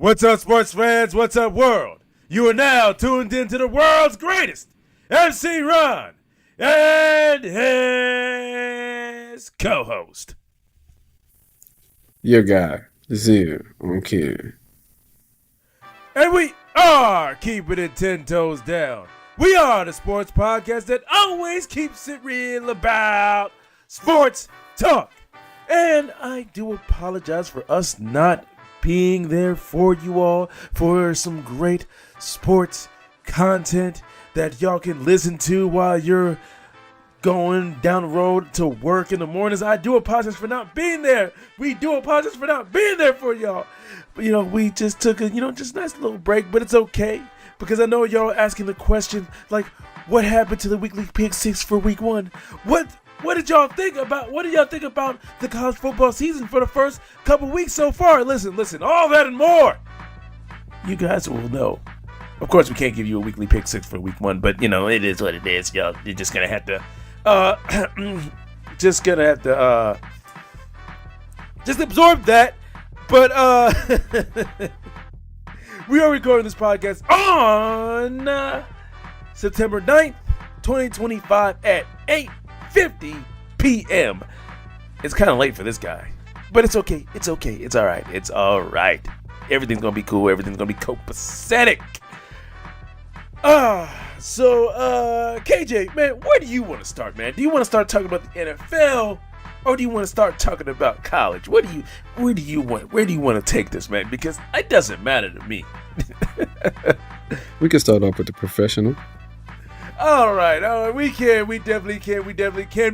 What's up, sports fans? What's up, world? You are now tuned into the world's greatest MC Ron and his co-host. Your guy, Zia, on Ken. And we are keeping it 10 toes down. We are the sports podcast that always keeps it real about sports talk. And I do apologize for us not being there for you all for some great sports content that y'all can listen to while you're going down the road to work in the mornings. I do apologize for not being there. We do apologize for not being there for y'all. But, we just took a, just nice little break, but it's okay. Because I know y'all asking the question, like, what happened to the weekly pick six for week one? What did y'all think about? What do y'all think about the college football season for the first couple weeks so far? Listen, all that and more. You guys will know. Of course, we can't give you a weekly pick six for week one, but it is what it is, y'all. You're just gonna have to, just absorb that. But we are recording this podcast on September 9th, 2025 at 8:50 p.m. It's kind of late for this guy, but it's okay. It's okay. It's all right. It's all right. Everything's going to be cool. Everything's going to be copacetic. So KJ, man, where do you want to start, man? Do you want to start talking about the NFL, or do you want to start talking about college? Where do you want to take this, man? Because it doesn't matter to me. We can start off with the professional. All right, we definitely can,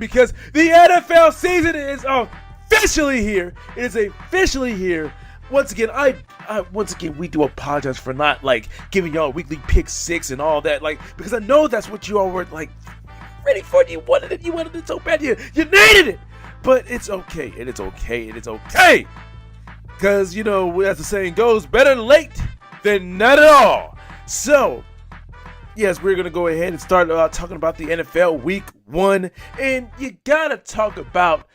because the NFL season is officially here. It is officially here. Once again, we do apologize for not giving y'all a weekly pick six and all that, because I know that's what you all were ready for. You wanted it so bad, you needed it. But it's okay. It is okay. Because as the saying goes, better late than not at all. So, yes, we're going to go ahead and start talking about the NFL week one. And you got to talk about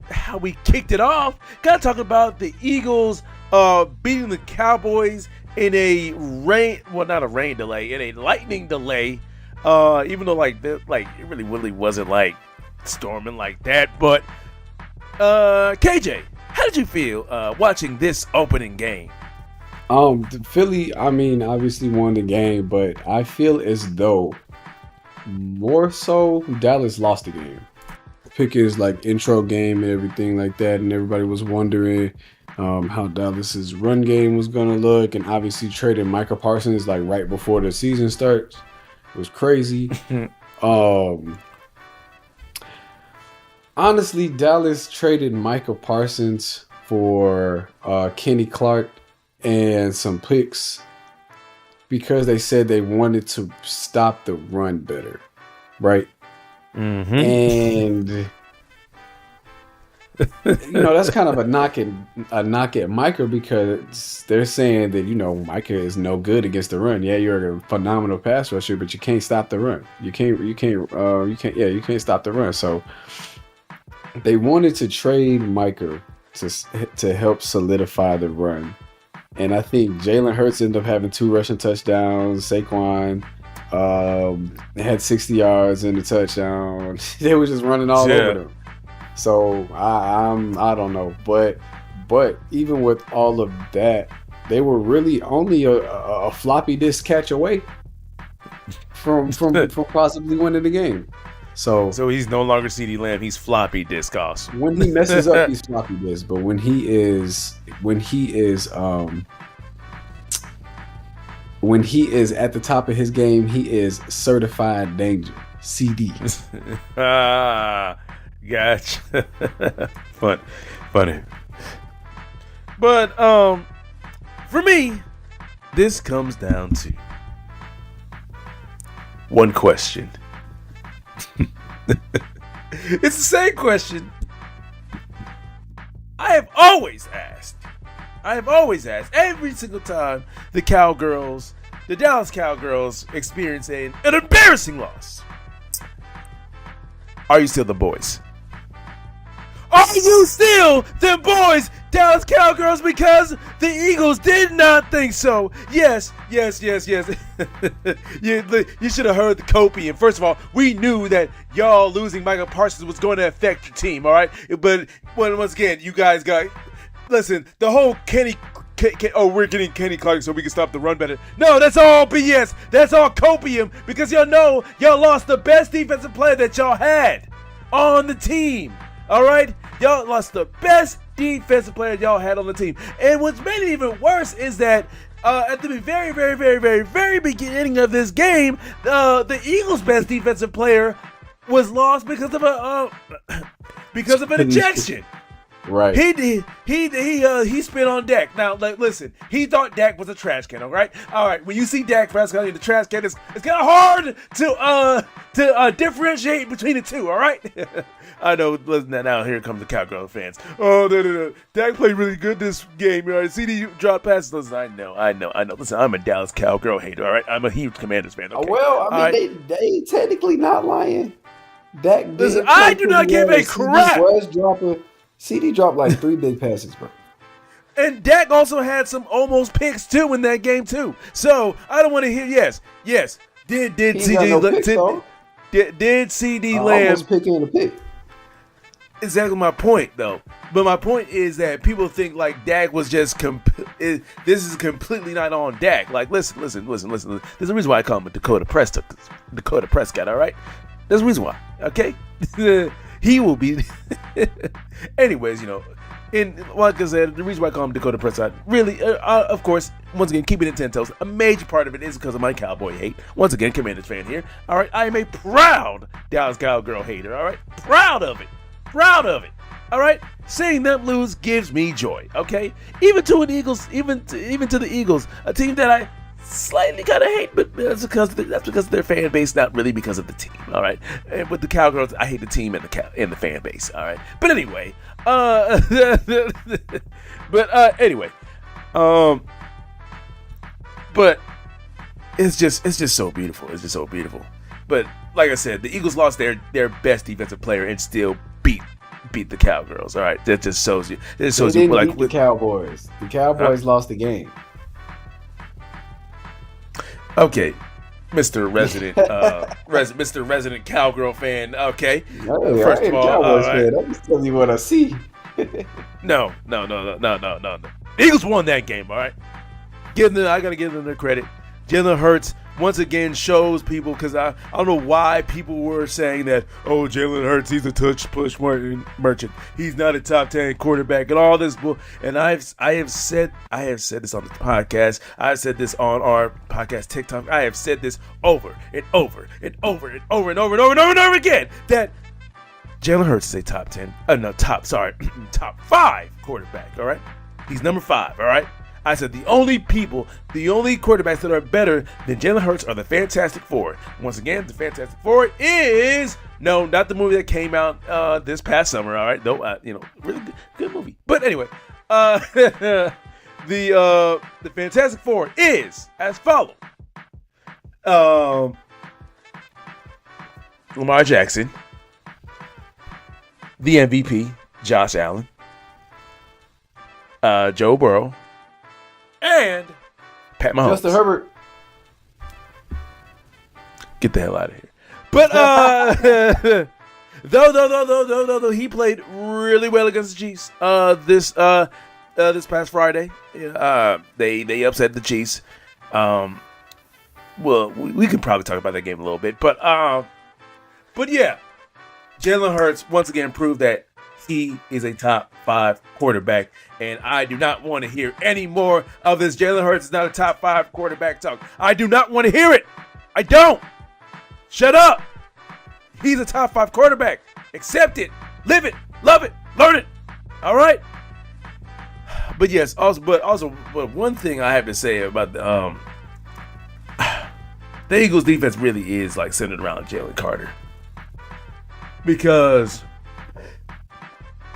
how we kicked it off. Got to talk about the Eagles beating the Cowboys in a lightning delay. Even though it really wasn't storming like that. But KJ, how did you feel watching this opening game? Philly, obviously won the game, but I feel as though more so Dallas lost the game. Pickett's intro game and everything like that, and everybody was wondering how Dallas's run game was gonna look, and obviously trading Micah Parsons right before the season starts was crazy. Honestly, Dallas traded Micah Parsons for Kenny Clark and some picks because they said they wanted to stop the run better, right? Mm-hmm. And that's kind of a knock at Micah, because they're saying that Micah is no good against the run. Yeah, you're a phenomenal pass rusher, but you can't stop the run. You can't stop the run. So they wanted to trade Micah to help solidify the run. And I think Jalen Hurts ended up having 2 rushing touchdowns. Saquon had 60 yards in the touchdown. They were just running all over them. So I don't know, but even with all of that, they were really only a floppy disk catch away from possibly winning the game. So he's no longer CeeDee Lamb. He's floppy disk also. When he messes up, he's floppy disk. But when he is at the top of his game, he is certified danger. CD. Gotcha. Funny. But for me, this comes down to one question. It's the same question I have always asked every single time the Dallas Cowgirls experience an embarrassing loss. Are you still the boys? Are you still the boys Dallas Cowgirls, because the Eagles did not think so. Yes. You should have heard the copium. First of all, we knew that y'all losing Michael Parsons was going to affect your team, all right? But once again, you guys got... Listen, the whole we're getting Kenny Clark so we can stop the run better. No, that's all BS. That's all copium, because y'all know y'all lost the best defensive player that y'all had on the team, all right? Y'all lost the best defensive player y'all had on the team. And what's made it even worse is that at the very, very, very, very, very beginning of this game, the Eagles' best defensive player was lost because of an ejection. Right. He spit on Dak. Now, listen, he thought Dak was a trash can. All right. When you see Dak Prescott in the trash can, it's kind of hard to differentiate between the two. All right. I know. Listen, now here comes the Cowgirl fans. Oh, no. Dak played really good this game. You know, CD dropped passes. Listen, I know. Listen, I'm a Dallas Cowgirl hater. All right. I'm a huge Commanders fan. Okay? Well, I mean, they technically not lying. Dak. Listen, I do not give a crap. CD dropped like 3 big passes, bro. And Dak also had some almost picks too in that game too. So I don't want to hear. Yes. Did CD Lamb almost picking a pick? Exactly my point, though. But my point is that people think like Dak was just this is completely not on Dak. Like, listen. There's a reason why I call him Dakota Prescott. All right. There's a reason why. Okay. He will be. Anyways, like I said, the reason why I call him Dakota Prescott, really, of course, once again, keeping it 10 toes, a major part of it is because of my Cowboy hate. Once again, Commanders fan here. All right, I am a proud Dallas Cowgirl hater. All right, proud of it. All right, seeing them lose gives me joy. Okay, even to the Eagles, a team that I slightly kind of hate, but that's because of their fan base, not really because of the team. All right, and with the Cowgirls, I hate the team and the fan base. All right, but anyway, but it's just so beautiful. It's just so beautiful. But like I said, the Eagles lost their best defensive player and still beat the Cowgirls. All right, that just shows you. It shows you like the Cowboys. The Cowboys lost the game. Okay, Mr. Resident Cowgirl fan. Okay, first of all, Cowboys fan. I'm just telling you what I see. No. The Eagles won that game. All right, I gotta give them their credit. Jalen Hurts once again shows people, because I don't know why people were saying that, oh, Jalen Hurts, he's a push merchant. He's not a top 10 quarterback and all this and I have said this on the podcast. I've said this on our podcast TikTok. I have said this over and over again that Jalen Hurts is a top 5 quarterback. All right, he's number 5. All right. I said the only quarterbacks that are better than Jalen Hurts are the Fantastic Four. Once again, the Fantastic Four is not the movie that came out this past summer. All right, though, really good movie. But anyway, the Fantastic Four is as follows: Lamar Jackson, the MVP, Josh Allen, Joe Burrow, and Pat Mahomes. Justin Herbert. Get the hell out of here. But though he played really well against the Chiefs this past Friday. They upset the Chiefs. Well, we could probably talk about that game a little bit, but yeah, Jalen Hurts once again proved that he is a top 5 quarterback, and I do not want to hear any more of this Jalen Hurts is not a top 5 quarterback talk. I do not want to hear it. I don't. Shut up. He's a top 5 quarterback. Accept it. Live it. Love it. Learn it. All right. But yes, but one thing I have to say about the Eagles defense really is like centered around Jalen Carter, because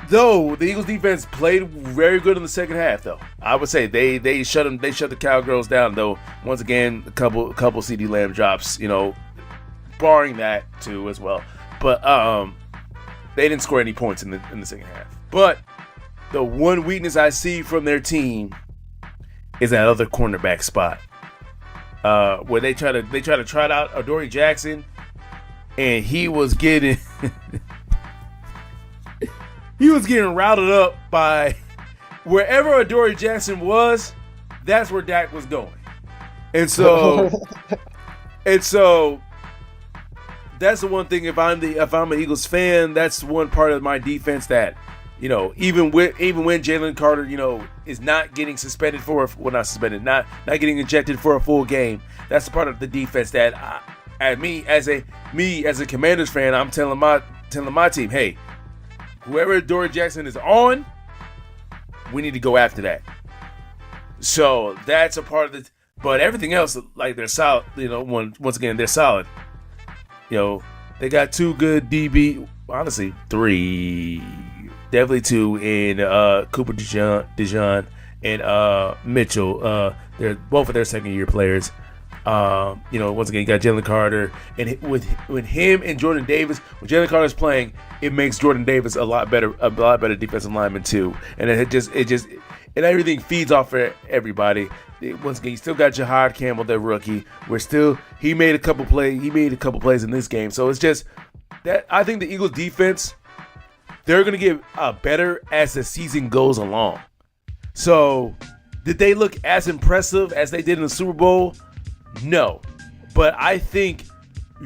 though the Eagles defense played very good in the second half, though I would say they shut the Cowgirls down. Though once again, a couple CD Lamb drops, barring that too as well. But they didn't score any points in the second half. But the one weakness I see from their team is that other cornerback spot. Where they try to trot out Adoree Jackson, and he was getting routed up by wherever Adoree Jackson was. That's where Dak was going, and so that's the one thing. If I'm an Eagles fan, that's one part of my defense that, you know, even when Jalen Carter, you know, is not getting suspended not getting ejected for a full game, that's the part of the defense that as a Commanders fan, I'm telling my team, hey, whoever Adoree Jackson is on, we need to go after that. So that's a part of the. But everything else, like, they're solid. You know, once again, they're solid. You know, they got two good DB. Honestly, three. Definitely two in Cooper DeJean and Mitchell. They're both of their second-year players. You know, once again, you got Jalen Carter, and with him and Jordan Davis, when Jalen Carter's playing, it makes Jordan Davis a lot better defensive lineman too. And and everything feeds off of everybody. Once again, you still got Jahad Campbell, their rookie. He made a couple plays in this game. So it's just that I think the Eagles defense, they're going to get better as the season goes along. So did they look as impressive as they did in the Super Bowl? No. But I think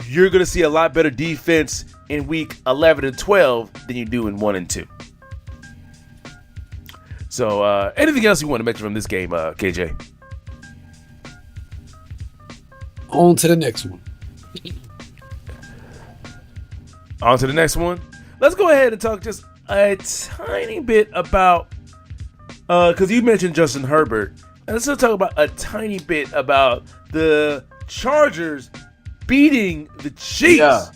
you're going to see a lot better defense in week 11 and 12 than you do in 1 and 2. So anything else you want to mention from this game, KJ? On to the next one. On to the next one. Let's go ahead and talk just a tiny bit about, because you mentioned Justin Herbert. Let's talk about a tiny bit about the Chargers beating the Chiefs.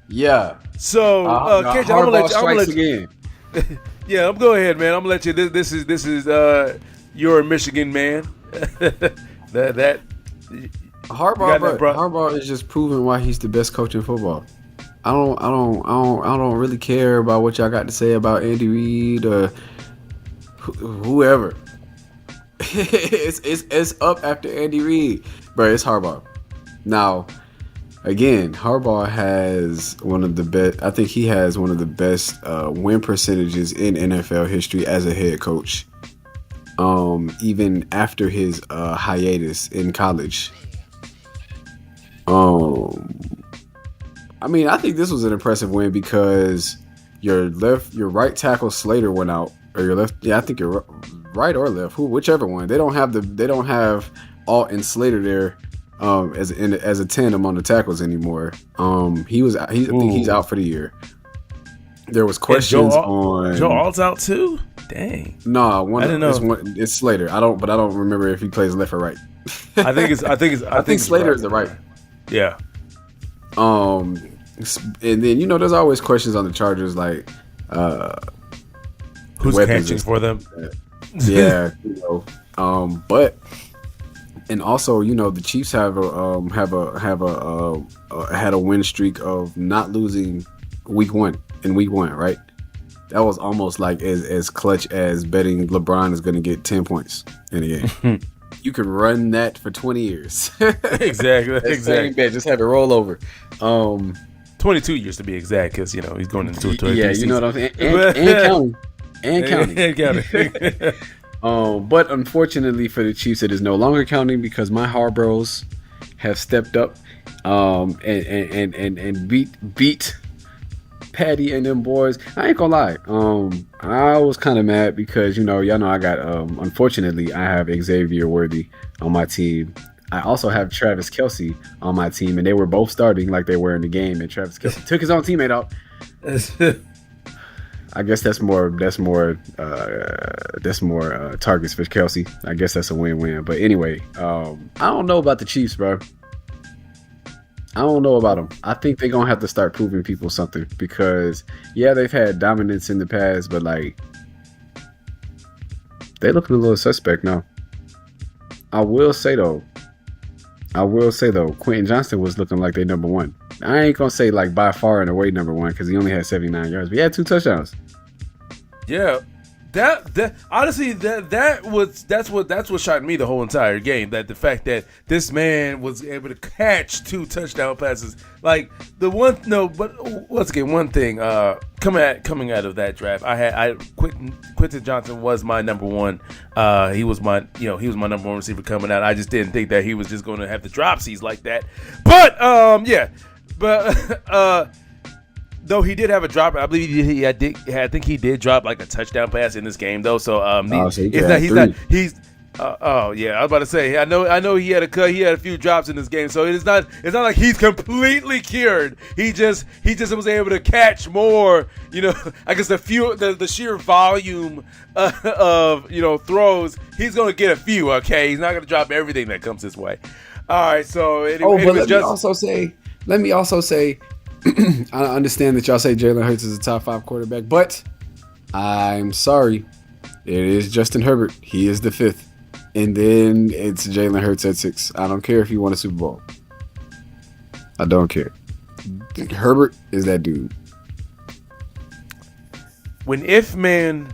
Yeah. So, KJ, I'm gonna let you. Yeah, I'm go ahead, man. I'm gonna let you. This is your Michigan man. that Harbaugh is just proving why he's the best coach in football. I don't really care about what y'all got to say about Andy Reid or whoever. it's up after Andy Reid, bro. It's Harbaugh. Now, again, Harbaugh has one of the best. I think he has one of the best win percentages in NFL history as a head coach. Even after his hiatus in college. I mean, I think this was an impressive win because your right tackle Slater went out, or your left. Yeah, I think your right or left, whichever one. They don't have Alt and Slater there as a tandem on the tackles anymore. I think he's out for the year. There was questions on Joe Alt's out too. Dang. No, I didn't know. It's Slater. I don't remember if he plays left or right. I think Slater is the right. Yeah. And then there's always questions on the Chargers, like who's catching for them. Yeah. But and also the Chiefs had a win streak of not losing week one, right? That was almost like as clutch as betting LeBron is going to get 10 points in a game. You could run that for 20 years. Exactly. Same bet, just have it roll over. 22 years to be exact, because he's going into a 23 season. What I'm saying, and counting. But unfortunately for the Chiefs, it is no longer counting because my Harbros have stepped up and beat Patty and them boys. I ain't gonna lie. I was kind of mad because y'all know I got unfortunately I have Xavier Worthy on my team. I also have Travis Kelce on my team, and they were both starting like they were in the game, and Travis Kelce took his own teammate out. I guess that's more targets for Kelce. I guess that's a win-win. But anyway, I don't know about the Chiefs, bro. I don't know about them. I think they're going to have to start proving people something because, yeah, they've had dominance in the past, but, like, they're looking a little suspect now. I will say, though, Quentin Johnston was looking like they number one. I ain't going to say, like, by far and away number one because he only had 79 yards, but he had 2 touchdowns. Yeah, That honestly, that's what shocked me the whole entire game. That the fact that this man was able to catch 2 touchdown passes. Like but once again, one thing coming out of that draft, Quentin Johnson was my number one. He was my number one receiver coming out. I just didn't think that he was just going to have the dropsies like that. But though he did have a drop, I believe I think he did drop like a touchdown pass in this game though. So I was about to say, I know he had a few drops in this game, so it's not like he's completely cured. He just was able to catch more. I guess the sheer volume of throws. He's gonna get a few. Okay, he's not gonna drop everything that comes his way. All right, so let me also say. I understand that y'all say Jalen Hurts is a top 5 quarterback, but I'm sorry. It is Justin Herbert. He is the 5th. And then it's Jalen Hurts at 6. I don't care if he won a Super Bowl. I don't care. Herbert is that dude. When if man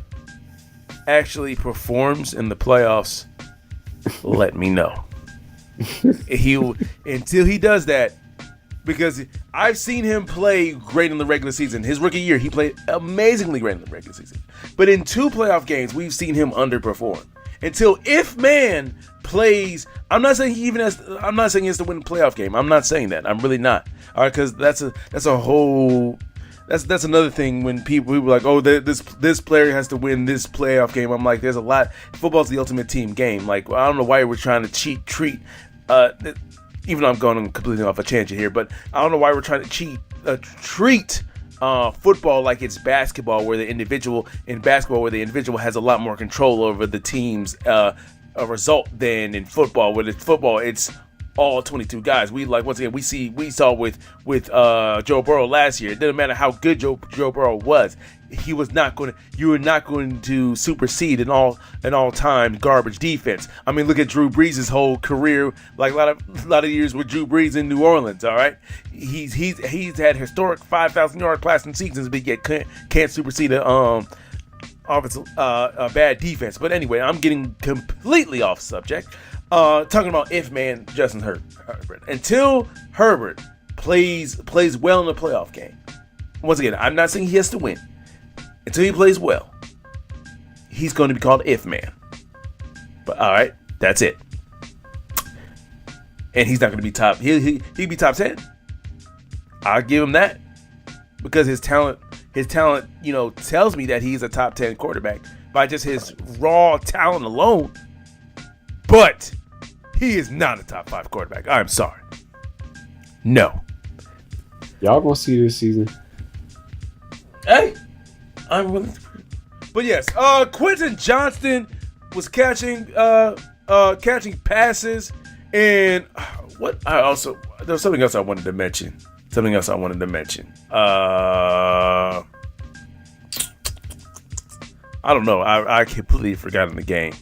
actually performs in the playoffs, let me know. Until he does that, because I've seen him play great in the regular season. His rookie year, he played amazingly great in the regular season. But in 2 playoff games, we've seen him underperform. Until if man plays, I'm not saying he has to win the playoff game. I'm not saying that. I'm really not. All right, because that's another thing when people are like, oh, this player has to win this playoff game. I'm like, there's a lot. Football's the ultimate team game. Like, I don't know why we're trying to treat. Even though I'm going completely off a tangent here, but I don't know why we're trying to treat football like it's basketball, where the individual has a lot more control over the team's result than in football. When it's football, it's all 22 guys. Once again, we saw with Joe Burrow last year. It didn't matter how good Joe Burrow was. You were not going to supersede an all-time garbage defense. I mean, look at Drew Brees' whole career, like a lot of years with Drew Brees in New Orleans. All right, he's had historic 5,000-yard passing seasons, but yet can't supersede a bad defense. But anyway, I'm getting completely off subject. Talking about if man Justin Herbert. Until Herbert plays well in the playoff game. Once again, I'm not saying he has to win. Until he plays well, he's going to be called if man. But all right, that's it. And he's not going to be top. He'd be top 10. I'll give him that, because his talent, tells me that he's a top 10 quarterback by just his raw talent alone. But he is not a top 5 quarterback. I'm sorry. No. Y'all gonna see this season. Hey, I'm willing to. But yes, Quentin Johnston was catching passes, and there was something else I wanted to mention. I don't know. I completely forgot in the game.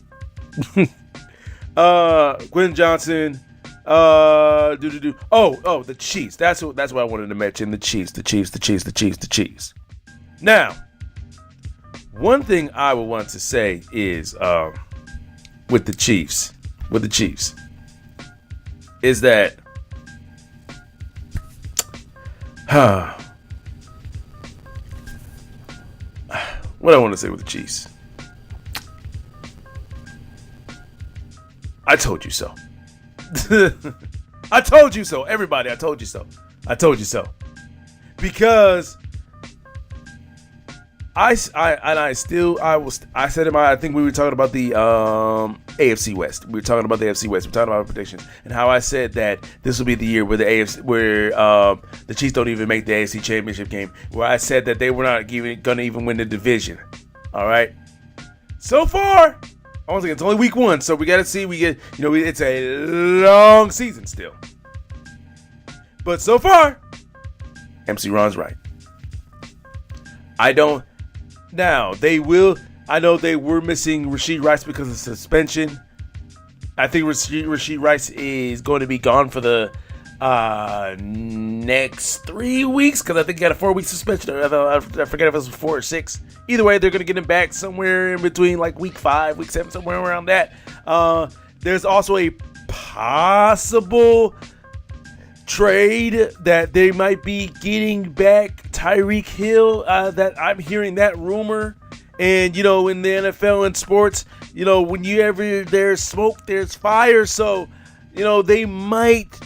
Quentin Johnson. Oh, the Chiefs. That's what I wanted to mention. The Chiefs. Now, one thing I would want to say is with the Chiefs, is that what I want to say with the Chiefs. I told you so. I told you so. Everybody, I told you so. Because I said I think we were talking about the AFC West. We were talking about the AFC West. We were talking about our predictions and how I said that this will be the year where the Chiefs don't even make the AFC Championship game. Where I said that they were not going to even win the division. All right. So far, once again, it's only week 1, so we got to see. It's a long season still. But so far, MC Ron's right. Now, I know they were missing Rashee Rice because of suspension. I think Rashee Rice is going to be gone for the next 3 weeks, because I think he got a 4-week suspension. I forget if it was 4 or 6. Either way, they're going to get him back somewhere in between, like week 5, week 7, somewhere around that. There's also a possible trade that they might be getting back Tyreek Hill. That I'm hearing that rumor. And, in the NFL and sports, whenever there's smoke, there's fire. So, they might,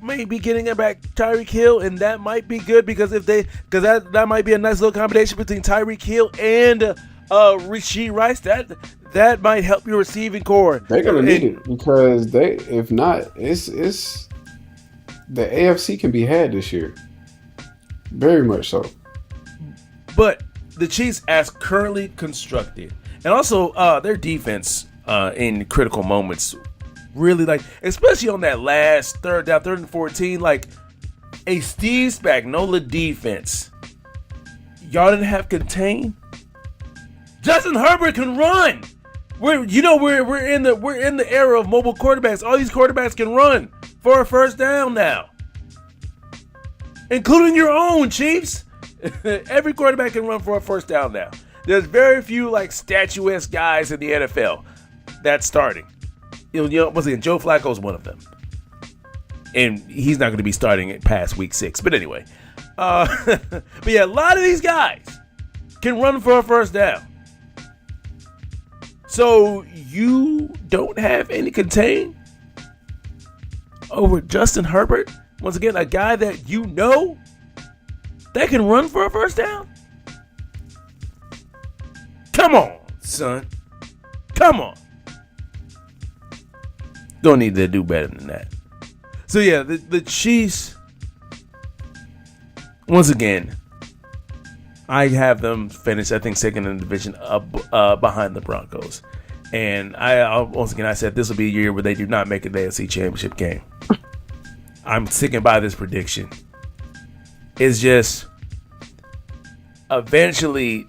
maybe getting back Tyreek Hill, and that might be good because that might be a nice little combination between Tyreek Hill and Rashee Rice. That might help your receiving core. They're gonna need it because if not, it's the AFC can be had this year, very much so. But the Chiefs, as currently constructed, and also their defense in critical moments, really especially on that last third and 14, a Steve Spagnuolo defense. Y'all didn't have contain. Justin Herbert can run. We're in the era of mobile quarterbacks. All these quarterbacks can run for a first down now, including your own Chiefs. Every quarterback can run for a first down now. There's very few statuesque guys in the NFL that's starting. Once again, Joe Flacco's one of them, and he's not going to be starting it past week 6. But anyway, but yeah, a lot of these guys can run for a first down. So you don't have any contain over Justin Herbert. Once again, a guy that that can run for a first down. Come on, son. Come on. Don't need to do better than that. So yeah, the Chiefs, once again, I have them finish, I think, second in the division behind the Broncos. And I said this will be a year where they do not make an AFC Championship game. I'm sticking by this prediction. It's just, eventually,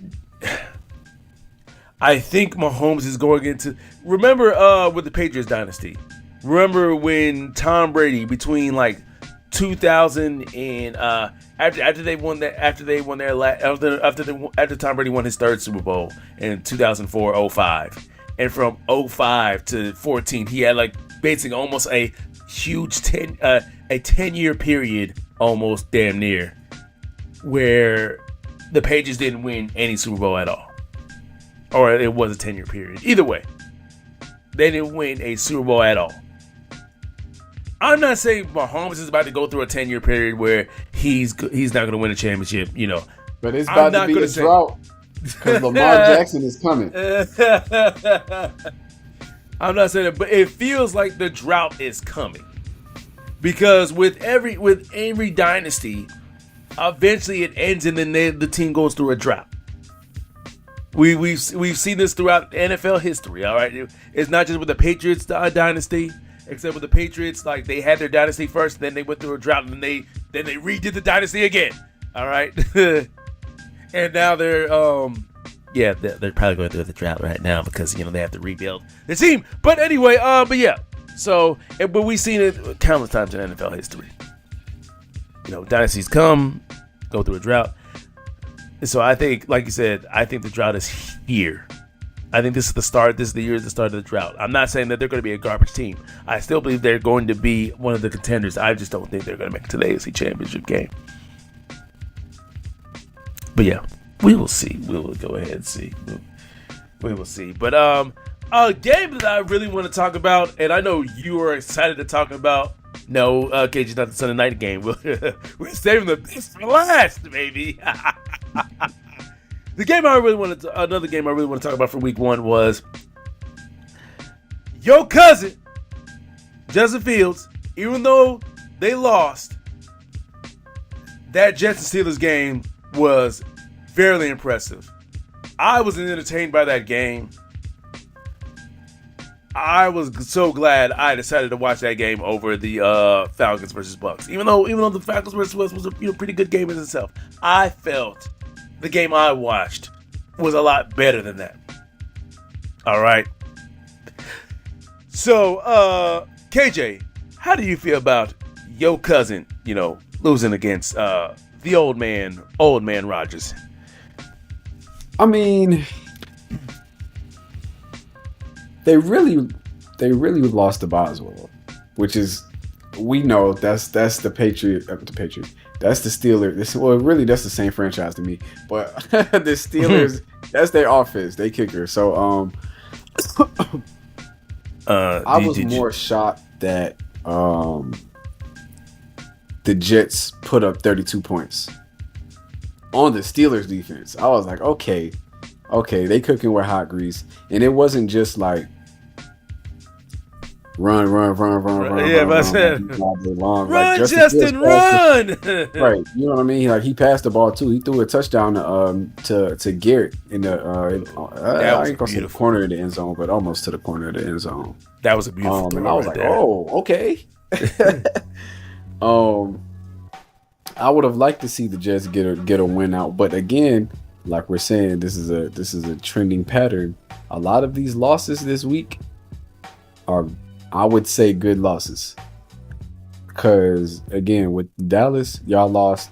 I think Mahomes is going into, remember with the Patriots dynasty, remember when Tom Brady between 2000 and after Tom Brady won his third Super Bowl in 2004-05, and from 05 to 14 he had basically almost a huge 10-year period, almost damn near, where the Patriots didn't win any Super Bowl at all, or it was a 10-year period. Either way, they didn't win a Super Bowl at all. I'm not saying Mahomes is about to go through a 10-year period where he's not going to win a championship, But it's about to be a drought because Lamar Jackson is coming. I'm not saying that, but it feels like the drought is coming because with every dynasty, eventually it ends and then the team goes through a drought. We've seen this throughout NFL history. All right, it's not just with the Patriots dynasty. Except with the Patriots, they had their dynasty first, then they went through a drought, and then they redid the dynasty again. All right, and now they're probably going through the drought right now because they have to rebuild the team. But anyway, but we've seen it countless times in NFL history. Dynasties go through a drought. So I think, like you said, I think the drought is here. I think this is the start. This is the year of the start of the drought. I'm not saying that they're going to be a garbage team. I still believe they're going to be one of the contenders. I just don't think they're going to make it to the AFC Championship game. But yeah, we will see. We will go ahead and see. We will see. But a game that I really want to talk about, and I know you are excited to talk about. No, KG's not the Sunday night game. We're saving the best for last, baby. Another game I really want to talk about for week 1 was your cousin, Justin Fields. Even though they lost, that Jets and Steelers game was fairly impressive. I was entertained by that game. I was so glad I decided to watch that game over the Falcons versus Bucks. Even though the Falcons versus Bucks was a pretty good game in itself, I felt the game I watched was a lot better than that. All right. So, KJ, how do you feel about your cousin, losing against the old man Rodgers. I mean, they really lost to Boswell, which is, we know that's the Patriot. That's the Steelers. That's the same franchise to me. But the Steelers, that's their offense, they kicker. So I was more shocked that the Jets put up 32 points on the Steelers defense. I was like, okay, they cooking with hot grease, and it wasn't just like run. Yeah, but I said, run, like, Justin, run! Right, you know what I mean? Like, he passed the ball too. He threw a touchdown to Garrett in the I ain't gonna say the corner of the end zone, but almost to the corner of the end zone. That was a beautiful throw. And I was like, oh, okay. I would have liked to see the Jets get a win out, but again, like we're saying, this is a trending pattern. A lot of these losses this week are, I would say, good losses. Because again, with Dallas, y'all lost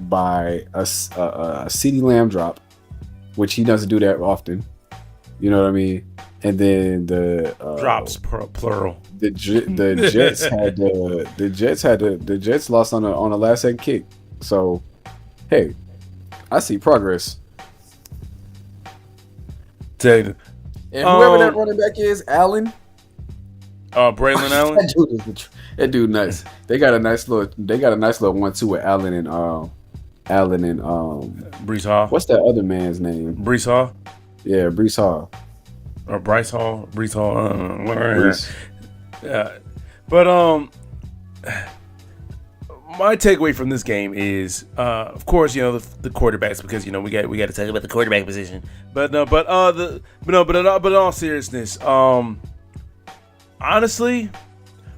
by a CeeDee Lamb drop, which he doesn't do that often. You know what I mean? And then the drops plural. The Jets lost on a last second kick. So, hey, I see progress. And whoever that running back is, Allen. Braylon Allen. That dude nice. They got a nice little 1-2 with Allen and Breece Hall. What's that other man's name? Breece Hall. Yeah, Breece Hall. Or Breece Hall. Breece. Yeah, but my takeaway from this game is, of course, the quarterbacks, because we got to talk about the quarterback position. But in all seriousness, honestly,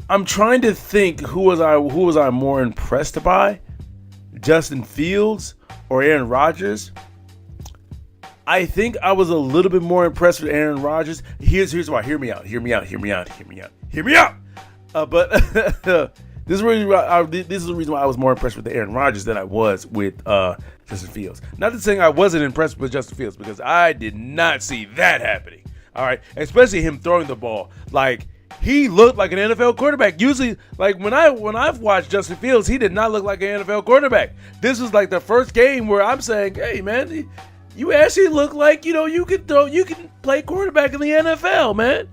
I'm trying to think who was I more impressed by, Justin Fields or Aaron Rodgers. I think I was a little bit more impressed with Aaron Rodgers. Here's why. Hear me out. But this is the reason why I was more impressed with Aaron Rodgers than I was with Justin Fields. Not to saying I wasn't impressed with Justin Fields, because I did not see that happening. All right, especially him throwing the ball. Like, he looked like an NFL quarterback. Usually, like, when I've watched Justin Fields, he did not look like an NFL quarterback. This was like the first game where I'm saying, hey, man, you actually look like, you can play quarterback in the NFL, man.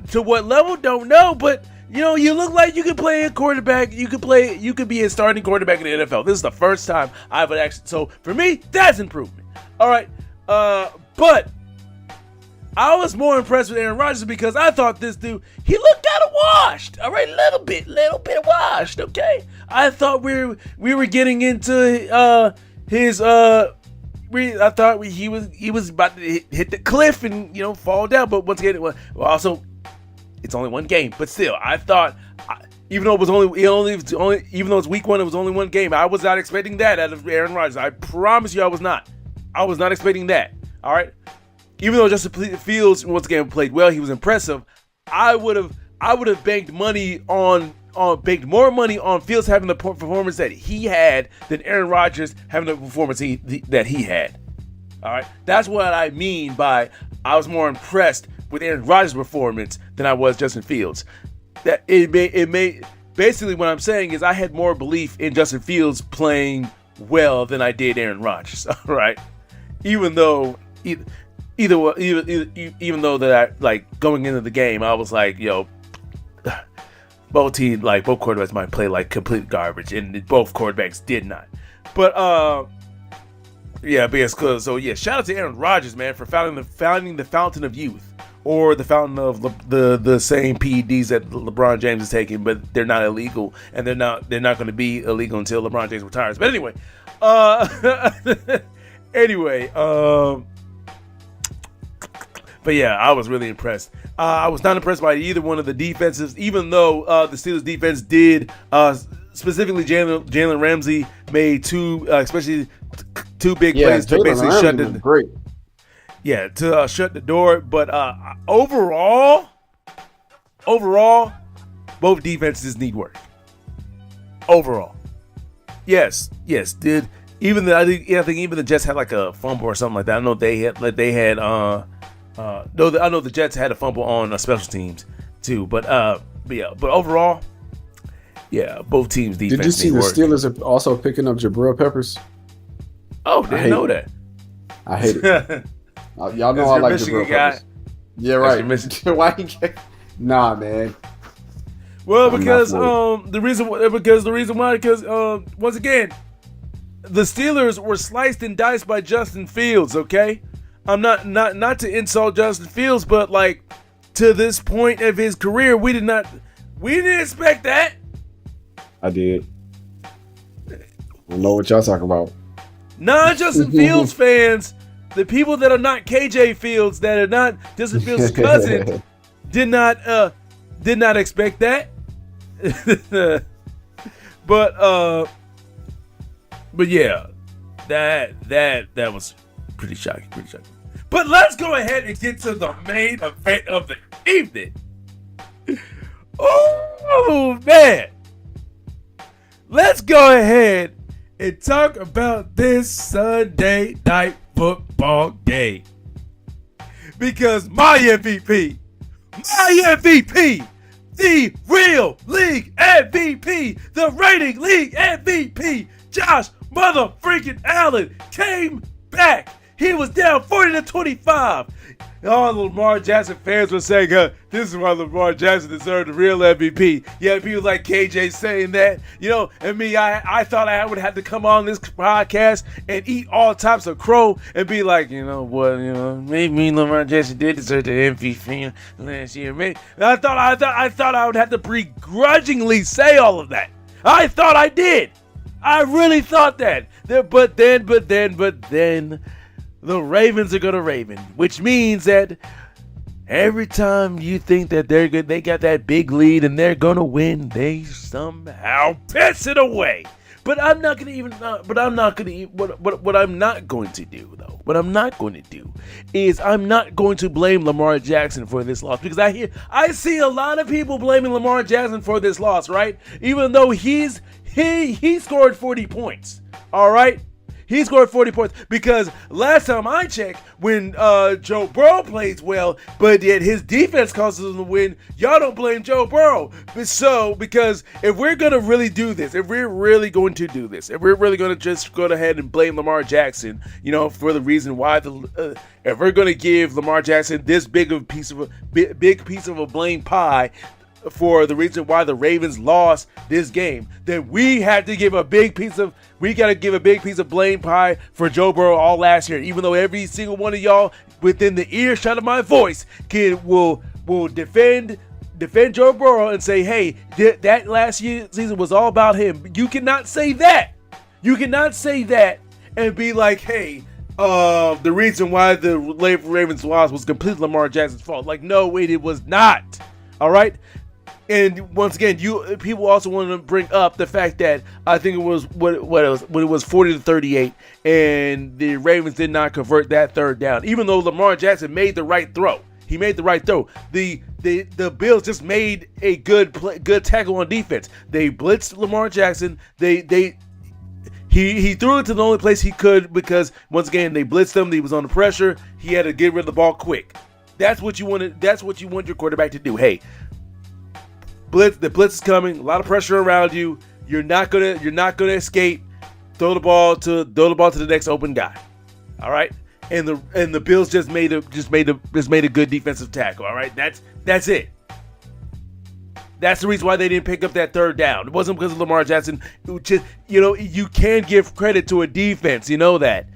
To what level, don't know, but you look like you could play a quarterback. You could be a starting quarterback in the NFL. This is the first time I've actually. So for me, that's improvement. All right, but I was more impressed with Aaron Rodgers because I thought this dude, he looked kind of washed. All right, little bit washed. Okay, I thought we were getting into his. I thought he was about to hit the cliff and fall down. But once again, it's only one game. But still, I thought, even though it's week one, it was only one game. I was not expecting that out of Aaron Rodgers. I promise you, I was not. I was not expecting that. All right. Even though Justin Fields once again played well, he was impressive. I would have banked more money on Fields having the performance that he had than Aaron Rodgers having the performance that he had. All right, that's what I mean by I was more impressed with Aaron Rodgers' performance than I was Justin Fields. That it may basically what I'm saying is I had more belief in Justin Fields playing well than I did Aaron Rodgers. All right, even though that I, like, going into the game, I was like, both quarterbacks might play like complete garbage, and both quarterbacks did not. But shout out to Aaron Rodgers, man, for founding the fountain of youth, or the fountain of the same PEDs that LeBron James is taking, but they're not illegal, and they're not going to be illegal until LeBron James retires. But anyway, but yeah, I was really impressed. I was not impressed by either one of the defenses, even though the Steelers defense did, specifically Jalen Ramsey made especially two big plays to basically shut the door. Yeah, to shut the door. But overall, both defenses need work. overall. Yes. Did even I think even the Jets had like a fumble or something like that. I know I know the Jets had a fumble on special teams too. But overall, yeah, both teams' defense. Did you see the Steelers are also picking up Jabril Peppers? Oh, didn't know that. I hate it. Y'all know I like Jabril Peppers. Yeah, right. Why he can't? Nah, man. Well, because the reason why once again, the Steelers were sliced and diced by Justin Fields. Okay, I'm not to insult Justin Fields, but like to this point of his career, we didn't expect that. I did. I don't know what y'all talking about. Non-Justin Fields fans, the people that are not KJ Fields, that are not Justin Fields' cousin, did not expect that. but yeah, that was pretty shocking. But let's go ahead and get to the main event of the evening. Oh man, let's go ahead and talk about this Sunday night football game, because my MVP, the real league MVP, the reigning league MVP, Josh motherfreaking Allen, came back. He was down 40-25. All the Lamar Jackson fans were saying, this is why Lamar Jackson deserved the real MVP. Yeah, people like KJ saying that, and me, I thought I would have to come on this podcast and eat all types of crow and be like, maybe Lamar Jackson did deserve the MVP last year. Maybe. I thought I would have to begrudgingly say all of that. I thought I did. I really thought that. But then the Ravens are gonna Raven, which means that every time you think that they're good, they got that big lead and they're gonna win, they somehow piss it away. But I'm not gonna even. What I'm not going to do though. What I'm not going to do is I'm not going to blame Lamar Jackson for this loss, because I see a lot of people blaming Lamar Jackson for this loss, right? Even though he scored 40 points. All right. He scored 40 points because last time I checked, when Joe Burrow plays well, but yet his defense causes him to win, y'all don't blame Joe Burrow. Because if we're going to really do this, if we're really going to just go ahead and blame Lamar Jackson, for the reason why if we're going to give Lamar Jackson this big piece of a blame pie for the reason why the Ravens lost this game, then we got to give a big piece of blame pie for Joe Burrow all last year. Even though every single one of y'all within the earshot of my voice will defend Joe Burrow and say, hey, that last season was all about him. You cannot say that. You cannot say that and be like, hey, the reason why the Ravens lost was completely Lamar Jackson's fault. Like, no, it was not. All right. And once again, people also want to bring up the fact that I think it was what it was 40-38, and the Ravens did not convert that third down, even though Lamar Jackson made the right throw. He made the right throw. The Bills just made a good tackle on defense. They blitzed Lamar Jackson. He threw it to the only place he could, because once again they blitzed him. He was under pressure. He had to get rid of the ball quick. That's what you want your quarterback to do. Hey, the blitz is coming. A lot of pressure around you. You're not gonna escape. Throw the ball to the next open guy. All right. And the Bills just made a good defensive tackle. All right. That's it. That's the reason why they didn't pick up that third down. It wasn't because of Lamar Jackson. You can give credit to a defense. You know that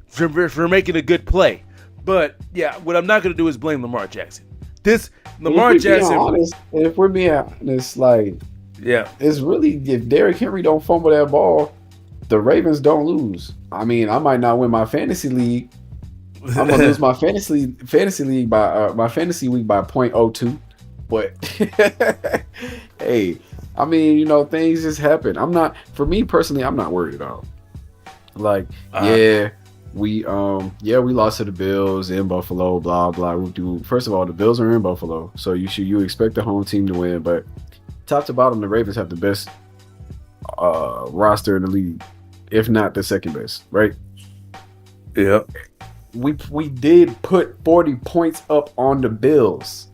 for making a good play. But yeah, what I'm not gonna do is blame Lamar Jackson. Lamar Jackson. If we're being honest, it's really, if Derrick Henry don't fumble that ball, the Ravens don't lose. I mean, I might not win my fantasy league. I'm gonna lose my fantasy league by my fantasy week by 0.02. But hey, I mean, things just happen. For me personally, I'm not worried at all. We lost to the Bills in Buffalo, blah blah. First of all, the Bills are in Buffalo, so you expect the home team to win. But top to bottom, the Ravens have the best roster in the league, if not the second best, right? Yeah. We did put 40 points up on the Bills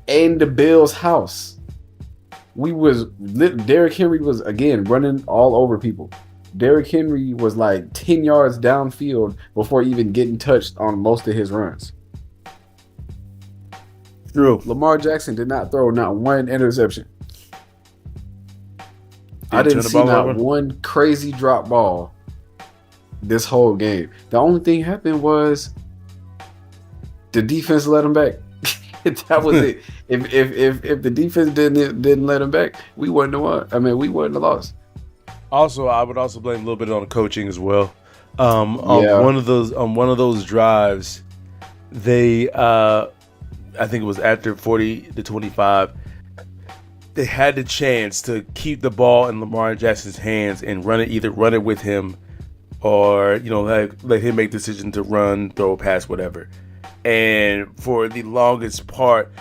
and the Bills' house. Derrick Henry was again running all over people. Derrick Henry was like 10 yards downfield before even getting touched on most of his runs. True. Lamar Jackson did not throw not one interception. I didn't see not one crazy drop ball this whole game. The only thing happened was the defense let him back. That was it. If the defense didn't let him back, we wouldn't have won. I mean, we wouldn't have lost. Also, I would also blame a little bit on the coaching as well. On one of those drives, they I think it was after 40-25. They had the chance to keep the ball in Lamar Jackson's hands and run it with him, or let him make the decision to run, throw a pass, whatever. And for the longest part,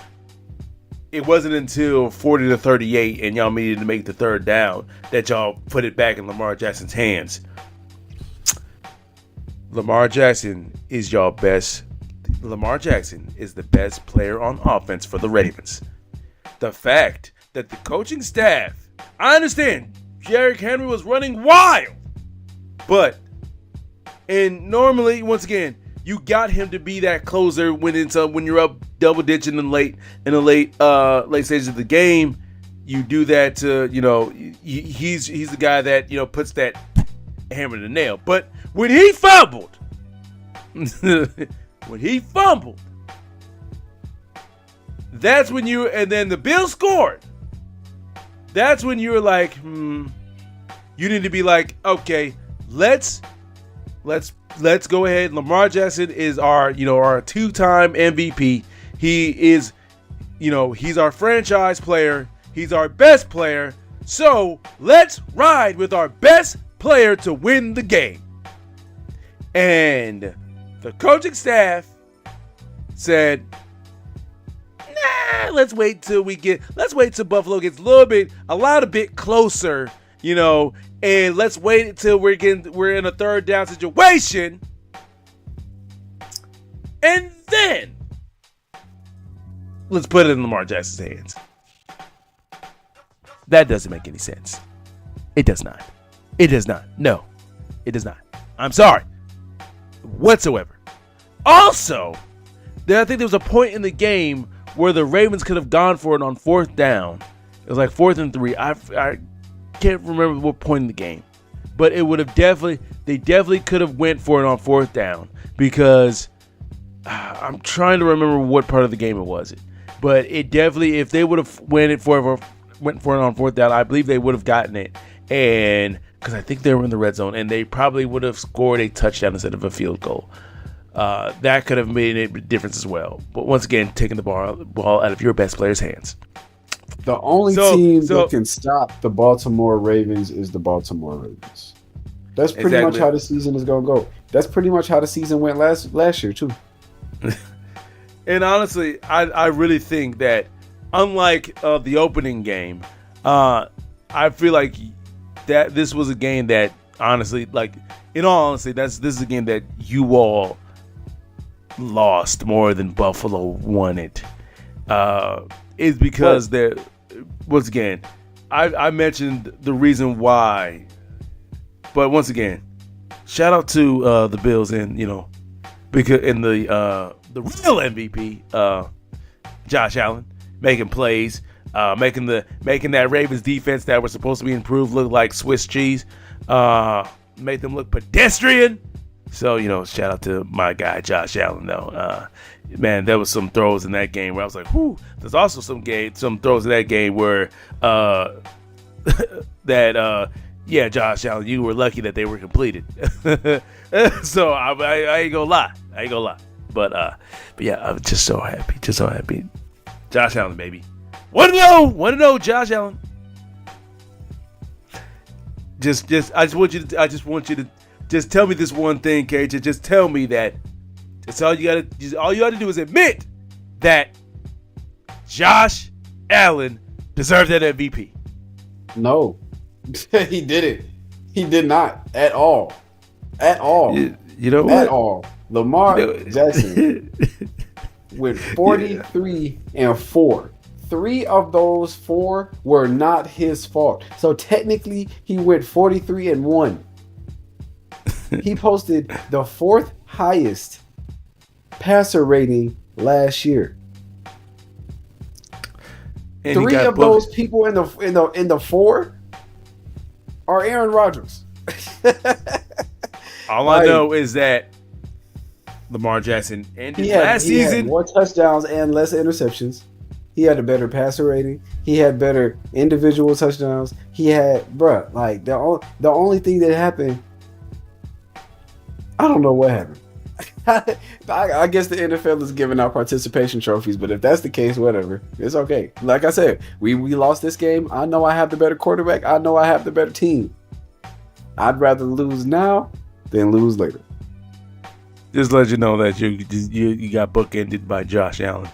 it wasn't until 40-38 and y'all needed to make the third down that y'all put it back in Lamar Jackson's hands. Lamar Jackson is the best player on offense for the Ravens. The fact that the coaching staff, I understand Derrick Henry was running wild, and normally, once again, you got him to be that closer when you're up double digit in the late stages of the game. You do that to he's the guy that puts that hammer to the nail. But when he fumbled, that's when and then the Bills scored. That's when you were like, you need to be like, okay, let's go ahead. Lamar Jackson is our two-time MVP. He is, he's our franchise player. He's our best player. So let's ride with our best player to win the game. And the coaching staff said, nah, let's wait till Buffalo gets a lot bit closer, and let's wait until we're in a third down situation. And then let's put it in Lamar Jackson's hands. That doesn't make any sense. It does not. It does not. No, it does not. I'm sorry. Whatsoever. Also, I think there was a point in the game where the Ravens could have gone for it on fourth down. It was like 4th and 3. I can't remember what point in the game, but it would have they definitely could have went for it on fourth down, because I'm trying to remember what part of the game it was. But it definitely, if they would have went for it on fourth down, I believe they would have gotten it. And because I think they were in the red zone, and they probably would have scored a touchdown instead of a field goal. That could have made a difference as well. But once again, taking the ball out of your best player's hands. The only team that can stop the Baltimore Ravens is the Baltimore Ravens. That's pretty much how the season is going to go. That's pretty much how the season went last year, too. And honestly, I really think that, unlike the opening game, I feel like that this was a game that, honestly, like, in all honesty, this is a game that you all lost more than Buffalo won it. Is because once again, I mentioned the reason why, but once again, shout out to the Bills and because in the real MVP, Josh Allen, making plays, making that Ravens defense that was supposed to be improved look like Swiss cheese, made them look pedestrian. So, shout out to my guy, Josh Allen, though. Man, there was some throws in that game where I was like, whew. There's also some throws in that game where, Josh Allen, you were lucky that they were completed. So, I ain't gonna lie. But yeah, I'm just so happy. Josh Allen, baby. Want to know, Josh Allen. I just want you to just tell me this one thing, KJ. Just tell me that. That's all you gotta do is admit that Josh Allen deserve that MVP? No, he didn't. He did not at all. At all. You know what? At all. Lamar Jackson went 43 and 4. 3 of those 4 were not his fault. So technically, he went 43 and 1. He posted the 4th highest passer rating last year. And 3 of those people in the 4 are Aaron Rodgers. All I know is that Lamar Jackson ended last season. He had more touchdowns and less interceptions. He had a better passer rating. He had better individual touchdowns. He had, the only thing that happened, I don't know what happened. I guess the NFL is giving out participation trophies, but if that's the case, whatever. It's okay. Like I said, we lost this game. I know I have the better quarterback. I know I have the better team. I'd rather lose now than lose later. Just let you know that you got bookended by Josh Allen.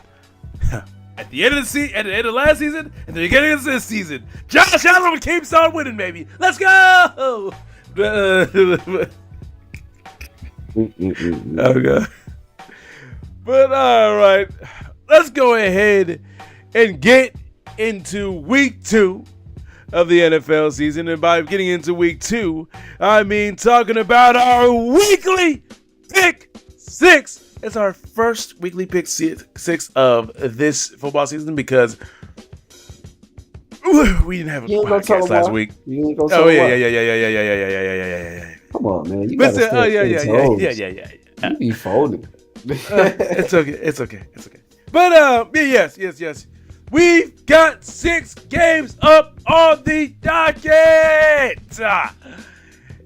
At the end of last season, and the beginning of this season, Josh Allen keeps on winning, baby. Let's go! Okay. But all right, let's go ahead and get into week 2 of the NFL season. And by getting into week 2, I mean talking about our weekly pick 6. It's our first weekly pick 6 of this football season because we didn't have a podcast last week. Oh yeah. Come on, man. You gotta yeah. You be folding. It's okay. But yes. We've got 6 games up on the docket.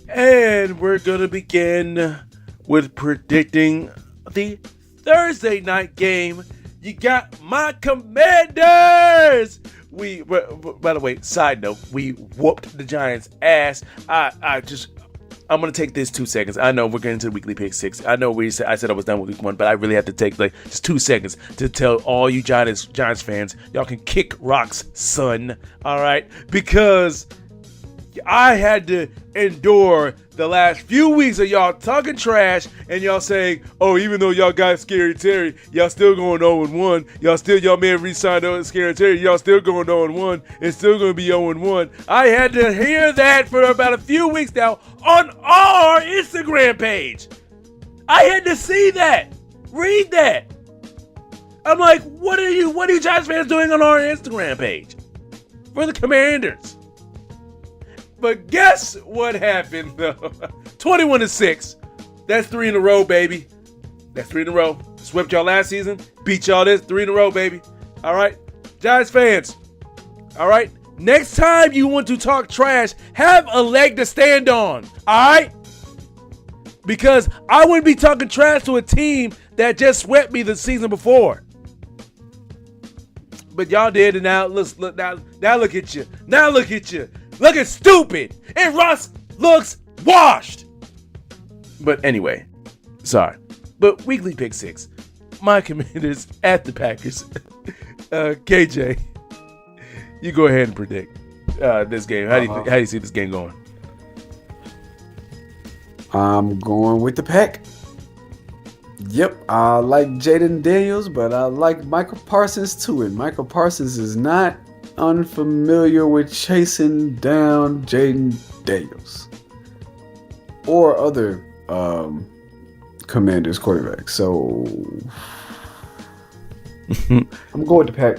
And we're gonna begin with predicting the Thursday night game. You got my Commanders. By the way, side note, we whooped the Giants' ass. I'm going to take this 2 seconds. I know we're getting to the weekly pick 6. I know I said I was done with week 1, but I really have to take just 2 seconds to tell all you Giants fans, y'all can kick rocks, son. All right? Because I had to endure the last few weeks of y'all talking trash and y'all saying, oh, even though y'all got Scary Terry, y'all still going 0-1. Y'all may have re-signed Scary Terry. Y'all still going 0-1. It's still going to be 0-1. I had to hear that for about a few weeks now on our Instagram page. I had to see that. Read that. I'm like, what are you Giants fans doing on our Instagram page? For the Commanders. But guess what happened, though? 21-6. That's 3 in a row, baby. That's 3 in a row. Swept y'all last season. Beat y'all this. 3 in a row, baby. All right? Giants fans. All right? Next time you want to talk trash, have a leg to stand on. All right? Because I wouldn't be talking trash to a team that just swept me the season before. But y'all did, and now look at you. Now look at you. Looking stupid. And Russ looks washed. But anyway, sorry. But weekly pick 6. My Commanders at the Packers. KJ, you go ahead and predict this game. How do you see this game going? I'm going with the Pack. Yep, I like Jaden Daniels, but I like Michael Parsons too. And Michael Parsons is not unfamiliar with chasing down Jaden Daniels or other Commanders quarterbacks. So I'm going with the Pack.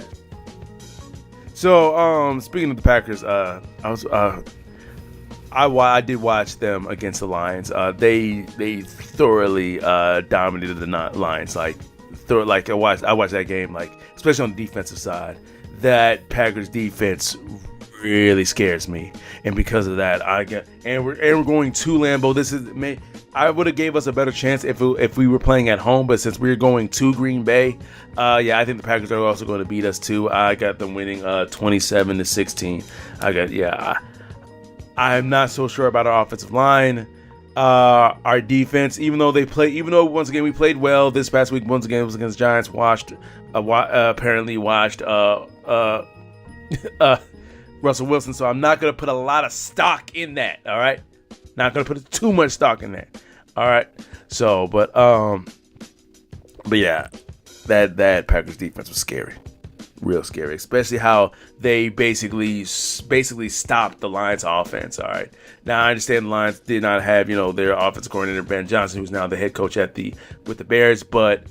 So speaking of the Packers, I did watch them against the Lions. They thoroughly dominated the Lions. I watched that game, especially on the defensive side. That Packers defense really scares me, and because of that, we're going to Lambeau. I would have gave us a better chance if we were playing at home, but since we're going to Green Bay, I think the Packers are also going to beat us too. I got them winning 27-16. I'm not so sure about our offensive line. Our defense, even though once again we played well this past week, once again it was against Giants, apparently washed Russell Wilson. So I'm not going to put a lot of stock in that. All right. Not going to put too much stock in that. All right. So, but yeah, that Packers defense was scary. Real scary, especially how they basically stopped the Lions offense. All right. Now I understand the Lions did not have, their offensive coordinator Ben Johnson, who's now the head coach with the Bears, but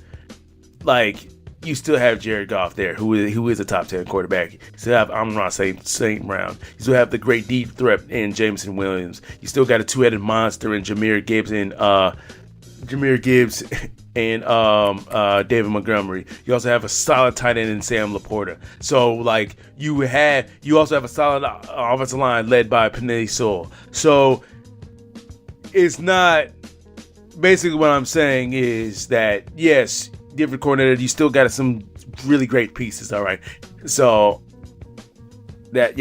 like you still have Jared Goff there, who is a top 10 quarterback. You still have Amon St. Brown. You still have the great deep threat in Jameson Williams. You still got a two-headed monster in Jahmyr Gibbs and David Montgomery. You also have a solid tight end in Sam Laporta. So like you also have a solid offensive line led by Penei Sewell. So it's not, basically what I'm saying is that yes, different coordinator, you still got some really great pieces. All right. So that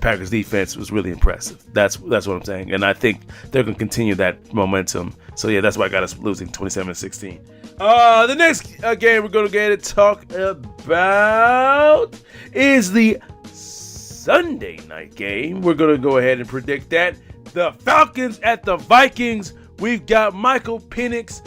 Packers defense was really impressive. That's what I'm saying. And I think they're going to continue that momentum. So yeah, that's why I got us losing 27-16. The next game we're going to get to talk about is the Sunday night game. We're going to go ahead and predict that. The Falcons at the Vikings. We've got Michael Penix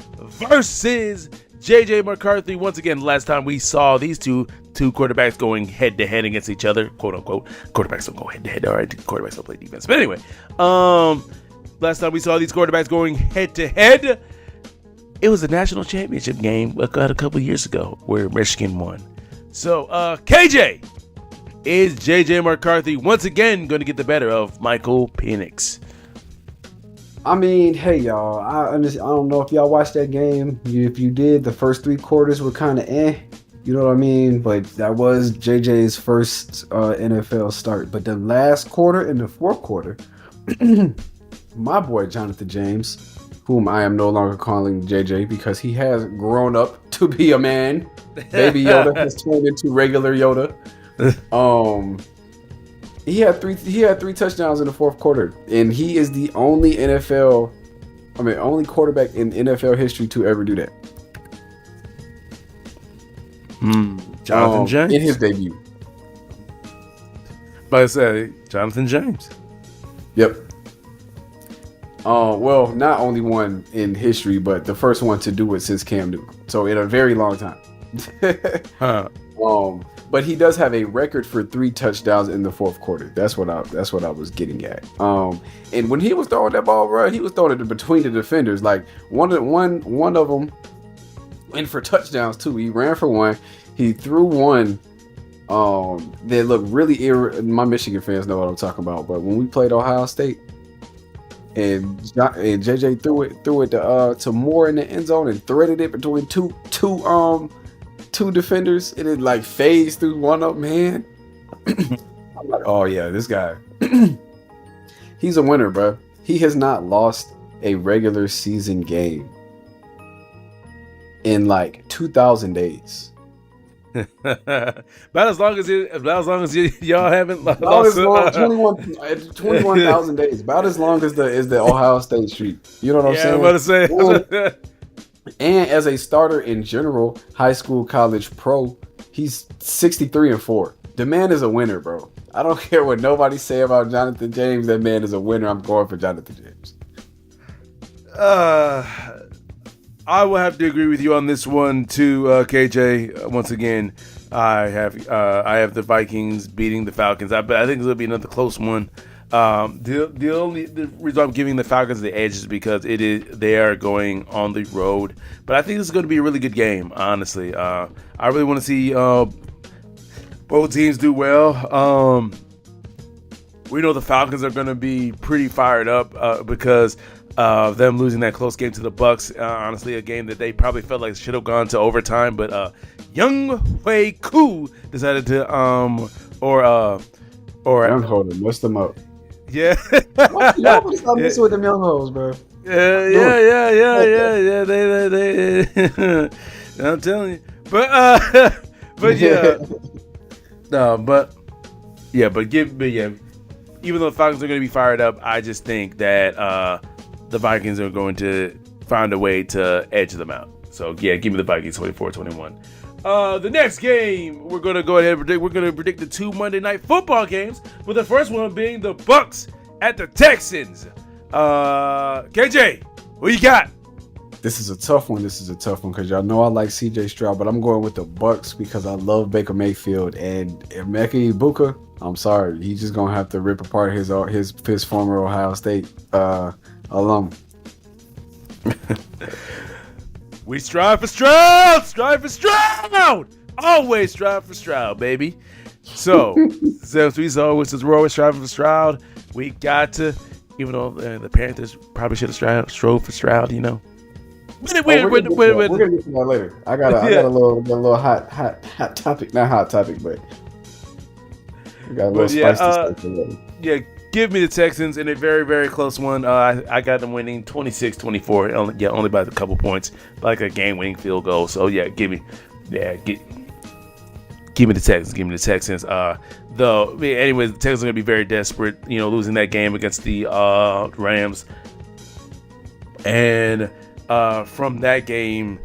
versus JJ McCarthy. Once again, last time we saw these two quarterbacks going head-to-head against each other, quote-unquote. Quarterbacks don't go head-to-head, all right? Quarterbacks don't play defense. But anyway, last time we saw these quarterbacks going head-to-head, it was a national championship game a couple years ago where Michigan won. So, KJ, is JJ McCarthy once again going to get the better of Michael Penix? I mean, hey, y'all, I don't know if y'all watched that game. If you did, the first three quarters were kind of you know what I mean? But that was JJ's first NFL start. But the last quarter and the fourth quarter, my boy Jonathan James, whom I am no longer calling JJ because he has grown up to be a man. Baby Yoda has turned into regular Yoda. He had three touchdowns in the fourth quarter, and he is the only only quarterback in NFL history to ever do that. Jonathan James in his debut. But I say Jonathan James. Yep. Well, not only one in history, but the first one to do it since Cam Newton. So in a very long time. But he does have a record for 3 touchdowns in the fourth quarter. That's what I was getting at. And when he was throwing that ball, bro, he was throwing it between the defenders. Like one of them went for touchdowns too. He ran for one. He threw one. They look really my Michigan fans know what I'm talking about. But when we played Ohio State, and JJ threw it to Moore in the end zone and threaded it between two defenders, and it like phased through one of them, man. I'm like, oh yeah, this guy, he's a winner, bro. He has not lost a regular season game in like 2,000 days. About as long as y'all haven't lost 21,000 days. About as long as the Ohio State streak. You know what I'm saying? I'm about to say. And as a starter in general, high school, college, pro, he's 63-4. The man is a winner, bro. I don't care what nobody say about Jonathan James. That man is a winner. I'm going for Jonathan James. I will have to agree with you on this one too, KJ. Once again, I have the Vikings beating the Falcons. I think this will be another close one. The reason I'm giving the Falcons the edge is because they are going on the road. But I think this is going to be a really good game, honestly. I really want to see both teams do well. We know the Falcons are going to be pretty fired up because of them losing that close game to the Bucs. Honestly, a game that they probably felt like should have gone to overtime, but Young Hui Koo decided to Young Holden messed them up. Yeah. Y'all stop messing with them young hoes, bro. Yeah. They I'm telling you. But yeah. No, but even though the Falcons are going to be fired up, I just think that the Vikings are going to find a way to edge them out. So yeah, give me the Vikings 24-21. The next game we're gonna go ahead and predict. We're gonna predict the 2 Monday Night Football games, with the first one being the Bucks at the Texans. KJ, who you got? This is a tough one because y'all know I like CJ Stroud, but I'm going with the Bucks because I love Baker Mayfield and Emeka Ibuka. I'm sorry, he's just gonna have to rip apart his former Ohio State alum. We strive for Stroud! Strive for Stroud! Always strive for Stroud, baby. So, since we're always striving for Stroud, we got to, even though the Panthers probably should have strove for Stroud, you know. We're gonna get to that later. I got a little hot topic, not hot topic, but we got a little spice to say later. Yeah, give me the Texans in a very, very close one. I got them winning 26-24. Only by a couple points, like a game-winning field goal. So yeah, give me the Texans. Give me the Texans. Anyways, the Texans are gonna be very desperate. You know, losing that game against the Rams, and from that game,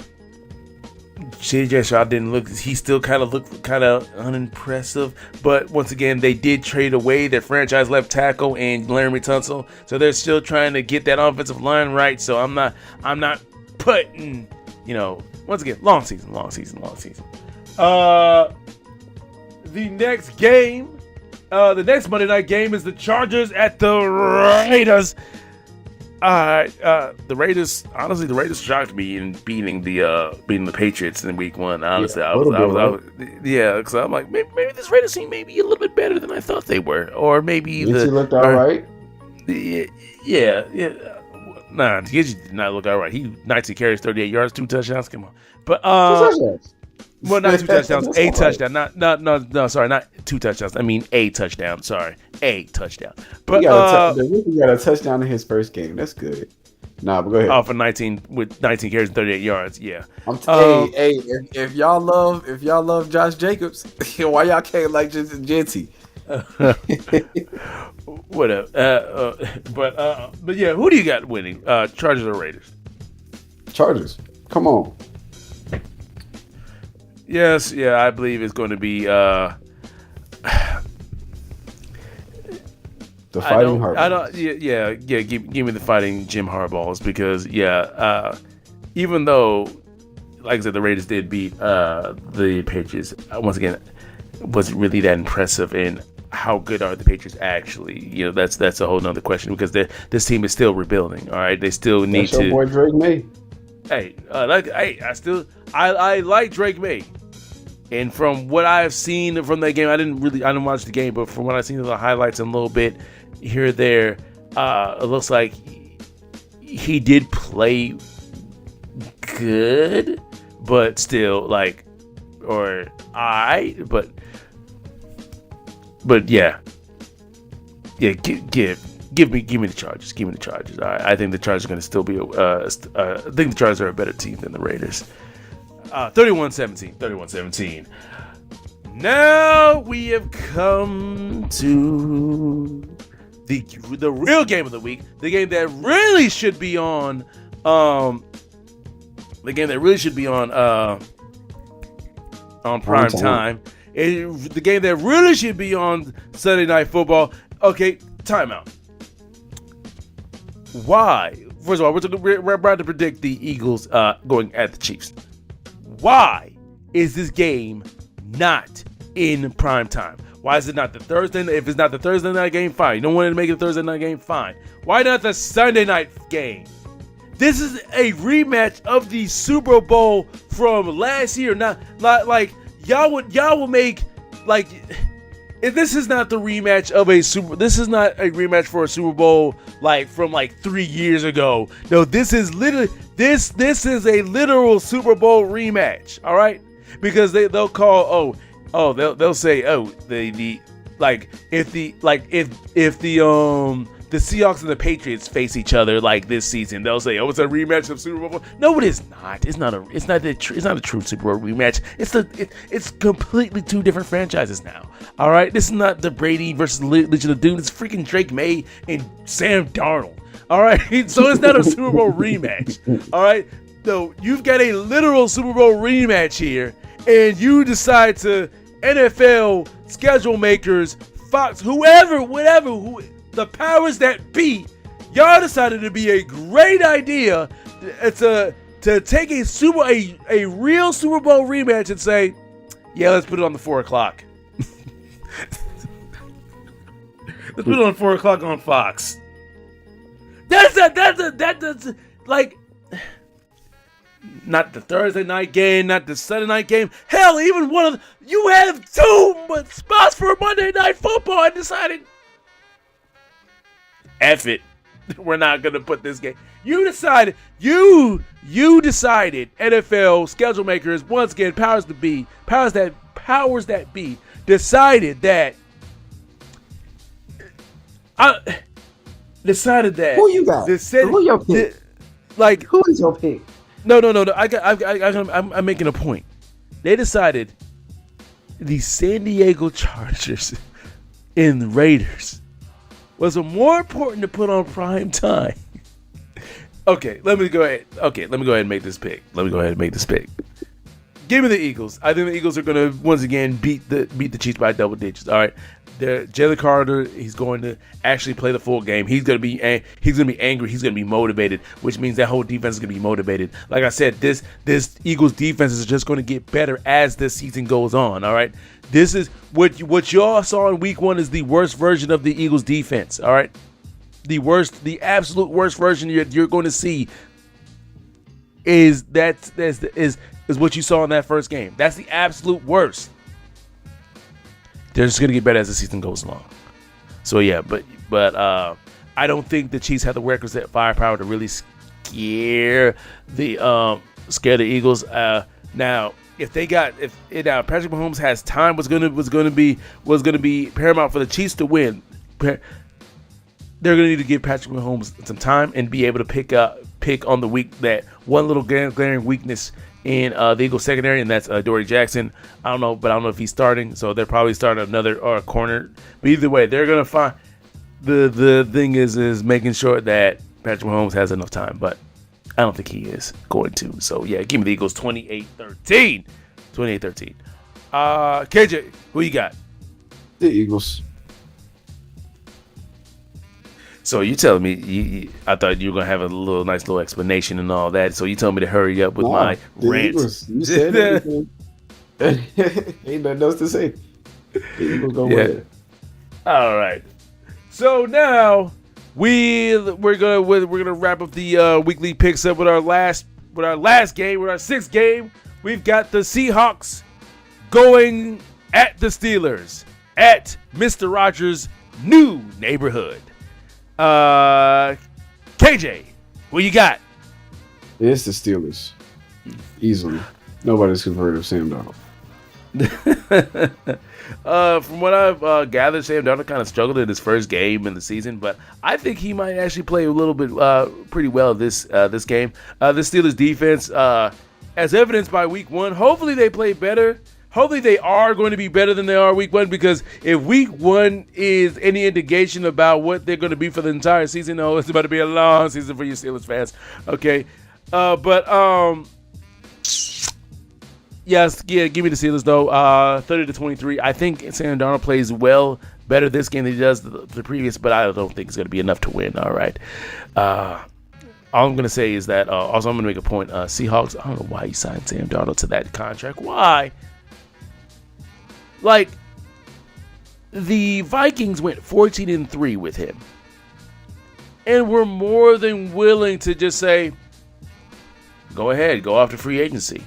CJ Stroud didn't look. He still looked kind of unimpressive. But once again, they did trade away their franchise left tackle and Laremy Tunsil, so they're still trying to get that offensive line right. So I'm not putting, once again, long season. The next game, the next Monday night game is the Chargers at the Raiders. The Raiders shocked me in beating the Patriots in week 1. Honestly, because I'm like, maybe this Raiders team may be a little bit better than I thought they were, or maybe looked all right. Yeah. Nah, Gidgey did not look all right. He 19 carries, 38 yards, 2 touchdowns. Come on, but 2 touchdowns. Well, not 2 touchdowns, a touchdown. No, sorry, not 2 touchdowns. I mean a touchdown. Sorry, a touchdown. But he got a touchdown in his first game. That's good. Nah, but go ahead. For 19 carries and 38 yards. Yeah. If y'all love Josh Jacobs, why y'all can't like just Jenty? Whatever. But yeah, who do you got winning? Chargers or Raiders? Chargers. Come on. Yes, yeah, I believe it's going to be the fighting Harbaughs. Give me the fighting Jim Harbaughs because even though, like I said, the Raiders did beat the Patriots, once again, it wasn't really that impressive in how good are the Patriots actually. That's a whole nother question because this team is still rebuilding. All right, they still need to. Boy Drake May. I like Drake May, and from what I've seen from that game, I didn't watch the game, but from what I've seen of the highlights and a little bit here or there, it looks like he did play good, but still Give me the Chargers. Give me the Chargers. I think the Chargers are going to still be. I think the Chargers are a better team than the Raiders. 31-17. Now we have come to the real game of the week. The game that really should be on. On prime time. The game that really should be on Sunday Night Football. Okay, timeout. Why? First of all, we're about to predict the Eagles going at the Chiefs. Why is this game not in prime time? Why is it not the Thursday? If it's not the Thursday night game, fine. You don't want to make it a Thursday night game, fine. Why not the Sunday night game? This is a rematch of the Super Bowl from last year. Not like y'all will make like. If this is not the rematch of this is not a rematch for a Super Bowl from 3 years ago. No, this is literally this is a literal Super Bowl rematch. All right, because they'll call they'll say if the Seahawks and the Patriots face each other this season, they'll say, it's a rematch of Super Bowl. No, it is not. It's not a true Super Bowl rematch. It's completely 2 different franchises now. All right, this is not the Brady versus Legion of Doom. It's freaking Drake May and Sam Darnold. All right, so it's not a Super Bowl rematch. All right, so you've got a literal Super Bowl rematch here, and you decide to NFL schedule makers, Fox, whoever, whatever, the powers that be, y'all decided to be a great idea to take a real Super Bowl rematch and say, yeah, let's put it on the 4 o'clock. Let's put it on 4 o'clock on Fox. That's like, not the Thursday night game, not the Sunday night game. Hell, even you have 2 spots for Monday Night Football and decided, F it. We're not going to put this game. You decided, NFL schedule makers, once again, powers that be, decided that, Who you got? Who your pick? Who is your pick? No. I'm making a point. They decided the San Diego Chargers and Raiders was more important to put on prime time. Okay, let me go ahead and make this pick. Give me the Eagles. I think the Eagles are going to once again beat the Chiefs by double digits. All right. Jalen Carter, he's going to actually play the full game. He's going to be angry. He's going to be motivated, which means that whole defense is going to be motivated. Like I said, this Eagles defense is just going to get better as this season goes on. All right, this is what y'all saw in Week 1 is the worst version of the Eagles defense. All right, the absolute worst version you're going to see is what you saw in that first game. That's the absolute worst. They're just going to get better as the season goes along. So, yeah, but I don't think the Chiefs have the requisite firepower to really scare the Eagles. Now, if Patrick Mahomes has time, was going to be paramount for the Chiefs to win. They're going to need to give Patrick Mahomes some time and be able to pick on the week that one little glaring weakness in the Eagles secondary, and that's Dory Jackson. I don't know if he's starting, so they're probably starting another corner. But either way, they're gonna find the thing is making sure that Patrick Mahomes has enough time, but I don't think he is going to. So yeah, give me the Eagles 28-13. 28-13. KJ, who you got? The Eagles. So you telling me I thought you were gonna have a nice little explanation and all that. So you told me to hurry up with my rant. You said everything. Ain't nothing else to say. The Eagles gonna win. All right. So now we're gonna wrap up the weekly picks up with our last game, with our 6th game. We've got the Seahawks going at the Steelers at Mr. Rogers' new neighborhood. KJ, what you got? It's the Steelers. Easily. Nobody's converted of Sam Darnold. From what I've gathered, Sam Darnold kind of struggled in his first game in the season, but I think he might actually play a little bit pretty well this game. The Steelers defense, as evidenced by Week 1, hopefully they play better. Hopefully they are going to be better than they are Week 1, because if Week 1 is any indication about what they're going to be for the entire season, it's about to be a long season for you Steelers fans. Okay, yes, yeah, give me the Steelers though. 30-23. I think Sam Darnold plays better this game than he does the previous, but I don't think it's going to be enough to win. All right. All I'm going to say is that also I'm going to make a point. Seahawks, I don't know why he signed Sam Darnold to that contract. Why? Like, the Vikings went 14-3 with him, and were more than willing to just say, go ahead, go after free agency.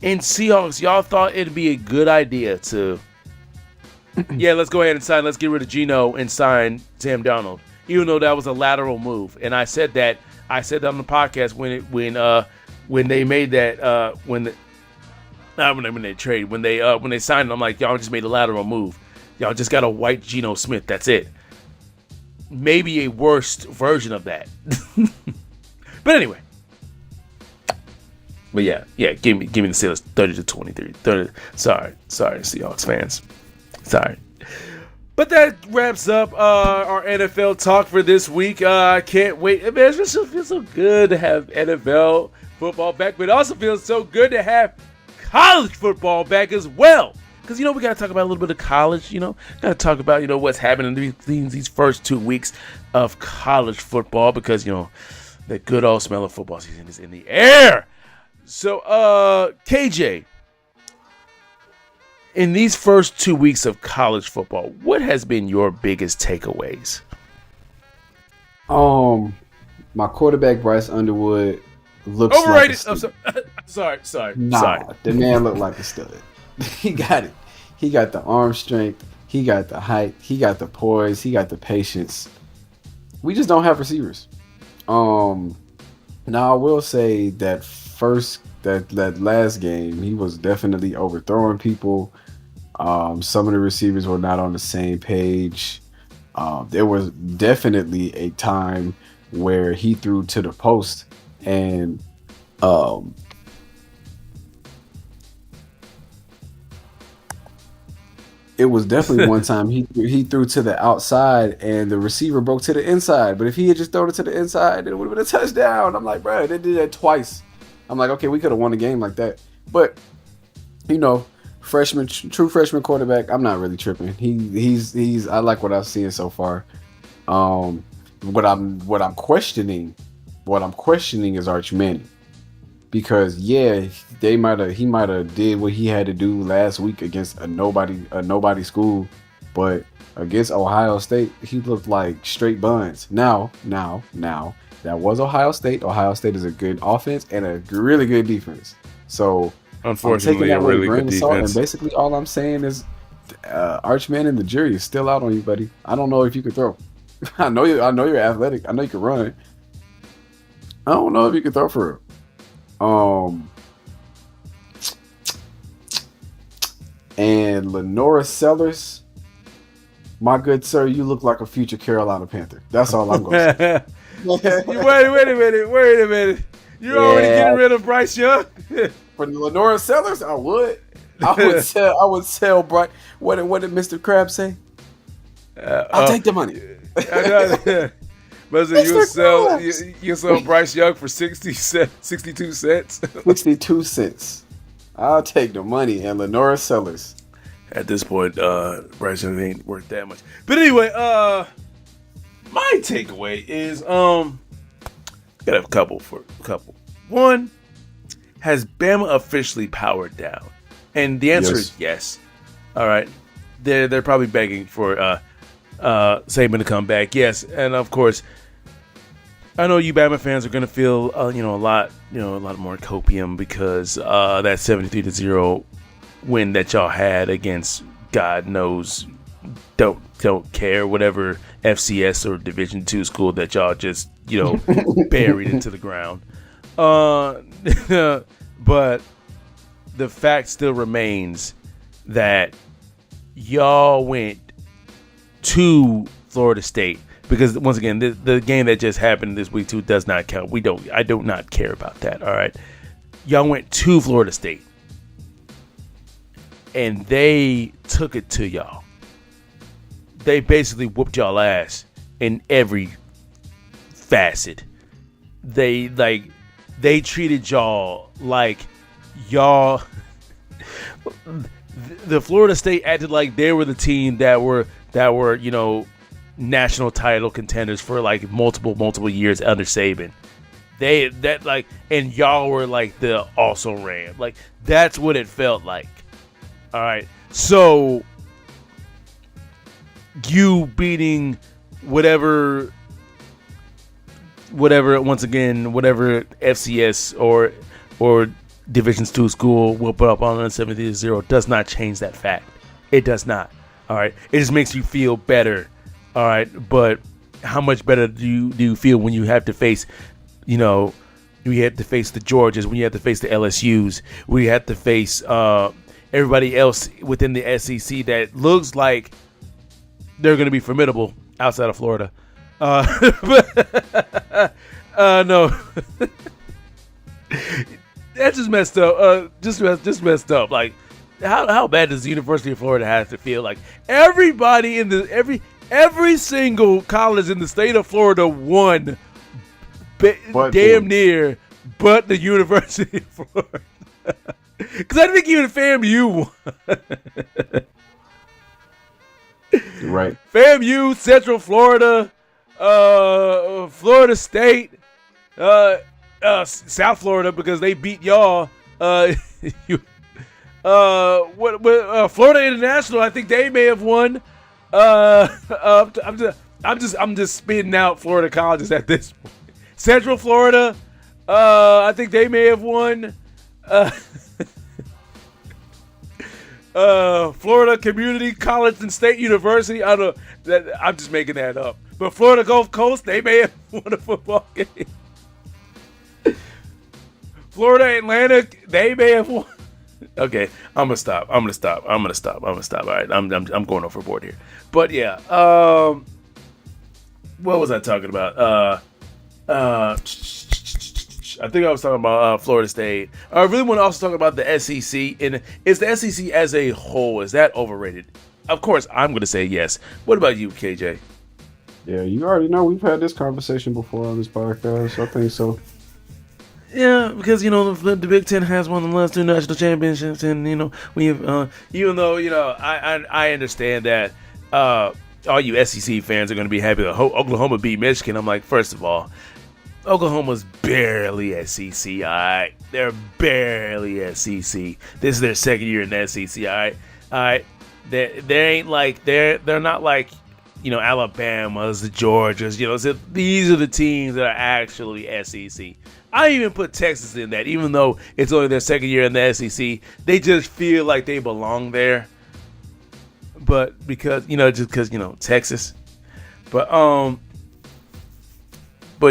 And Seahawks, y'all thought it'd be a good idea to, let's go ahead and sign, let's get rid of Geno and sign Sam Darnold, even though that was a lateral move. And I said that on the podcast when they made that when they signed him. I'm like, y'all just made a lateral move. Y'all just got a white Geno Smith. That's it. Maybe a worse version of that. But anyway. But yeah, give me the Steelers 30-23. Sorry, Seahawks fans. Sorry. But that wraps up our NFL talk for this week. I can't wait. Man, it just feels so good to have NFL football back, but it also feels so good to have college football back as well. Because, we got to talk about a little bit of college, got to talk about, what's happening these first 2 weeks of college football because, the good old smell of football season is in the air. So, KJ, in these first 2 weeks of college football, what has been your biggest takeaways? My quarterback, Bryce Underwood, looks overrated. like a sorry. The man looked like a stud. He got it. He got the arm strength. He got the height. He got the poise. He got the patience. We just don't have receivers. Now I will say that that last game, he was definitely overthrowing people. Some of the receivers were not on the same page. There was definitely a time where he threw to the post and it was definitely one time he threw to the outside and the receiver broke to the inside. But if he had just thrown it to the inside, it would have been a touchdown. I'm like, bro, they did that twice. I'm like, okay, we could have won the game like that. But true freshman quarterback, I'm not really tripping. He's I like what I've seen so far. What I'm questioning is Arch Manning. Because he might have did what he had to do last week against a nobody school, but against Ohio State, he looked like straight buns. Now, that was Ohio State. Ohio State is a good offense and a really good defense. So unfortunately, a really good defense. And basically, all I'm saying is, Arch Manning, the jury is still out on you, buddy. I don't know if you can throw. I know you're athletic. I know you can run. I don't know if you can throw for real. And Lenora Sellers, my good sir, you look like a future Carolina Panther. That's all I'm going to say. Wait a minute. You're already getting rid of Bryce Young? For Lenora Sellers, I would sell Bryce. What did Mr. Krabs say? I'll take the money. But you sell Bryce Young for 62 cents. 62 cents. I'll take the money and Lenora Sellers. At this point, Bryce Young ain't worth that much. But anyway, my takeaway is got a couple. One, has Bama officially powered down? And the answer is yes. All right, they're probably begging for Saban to come back. Yes, and of course, I know you Bama fans are gonna feel a lot more copium because that 73-0 win that y'all had against God knows don't care whatever FCS or Division II school that y'all just buried into the ground. But the fact still remains that y'all went to Florida State. Because once again, the game that just happened this week too does not count. I do not care about that. All right, y'all went to Florida State, and they took it to y'all. They basically whooped y'all ass in every facet. They treated y'all like y'all. The Florida State acted like they were the team that were national title contenders for like multiple years under Saban. And y'all were like the also ran. Like that's what it felt like. All right. So you beating whatever FCS or Division II school will put up on 70-0 does not change that fact. It does not. All right. It just makes you feel better. All right, but how much better do you feel when you have to face, you have to face the Georgias, when you have to face the LSUs, when you have to face everybody else within the SEC that looks like they're going to be formidable outside of Florida. No, that's just messed up. Just messed up. Like, how bad does the University of Florida have to feel? Like everybody in every single college in the state of Florida won damn near, but the University of Florida. Because I think even FAMU won. Right. FAMU, Central Florida, Florida State, South Florida because they beat y'all. Florida International, I think they may have won. I'm just spitting out Florida colleges at this point. Central Florida, I think they may have won. Florida Community College and State University. I don't know. I'm just making that up. But Florida Gulf Coast, they may have won a football game. Florida Atlantic, they may have won. Okay, I'm gonna stop. All right, I'm going overboard here. But yeah, what was I talking about? I think I was talking about Florida State. I really want to also talk about the SEC. And is the SEC as a whole, is that overrated? Of course, I'm going to say yes. What about you, KJ? Yeah, you already know we've had this conversation before on this podcast. I think so. Yeah, because, the Big Ten has won the last 2 national championships. And, we've, even though, I understand that all you SEC fans are going to be happy that Oklahoma beat Michigan. I'm like, first of all, Oklahoma's barely SEC, all right? They're barely SEC. This is their second year in the SEC, all right? All right? They ain't like, they're not like, Alabama's, the Georgias, so these are the teams that are actually SEC. I even put Texas in that, even though it's only their second year in the SEC. They just feel like they belong there. But because, Texas. But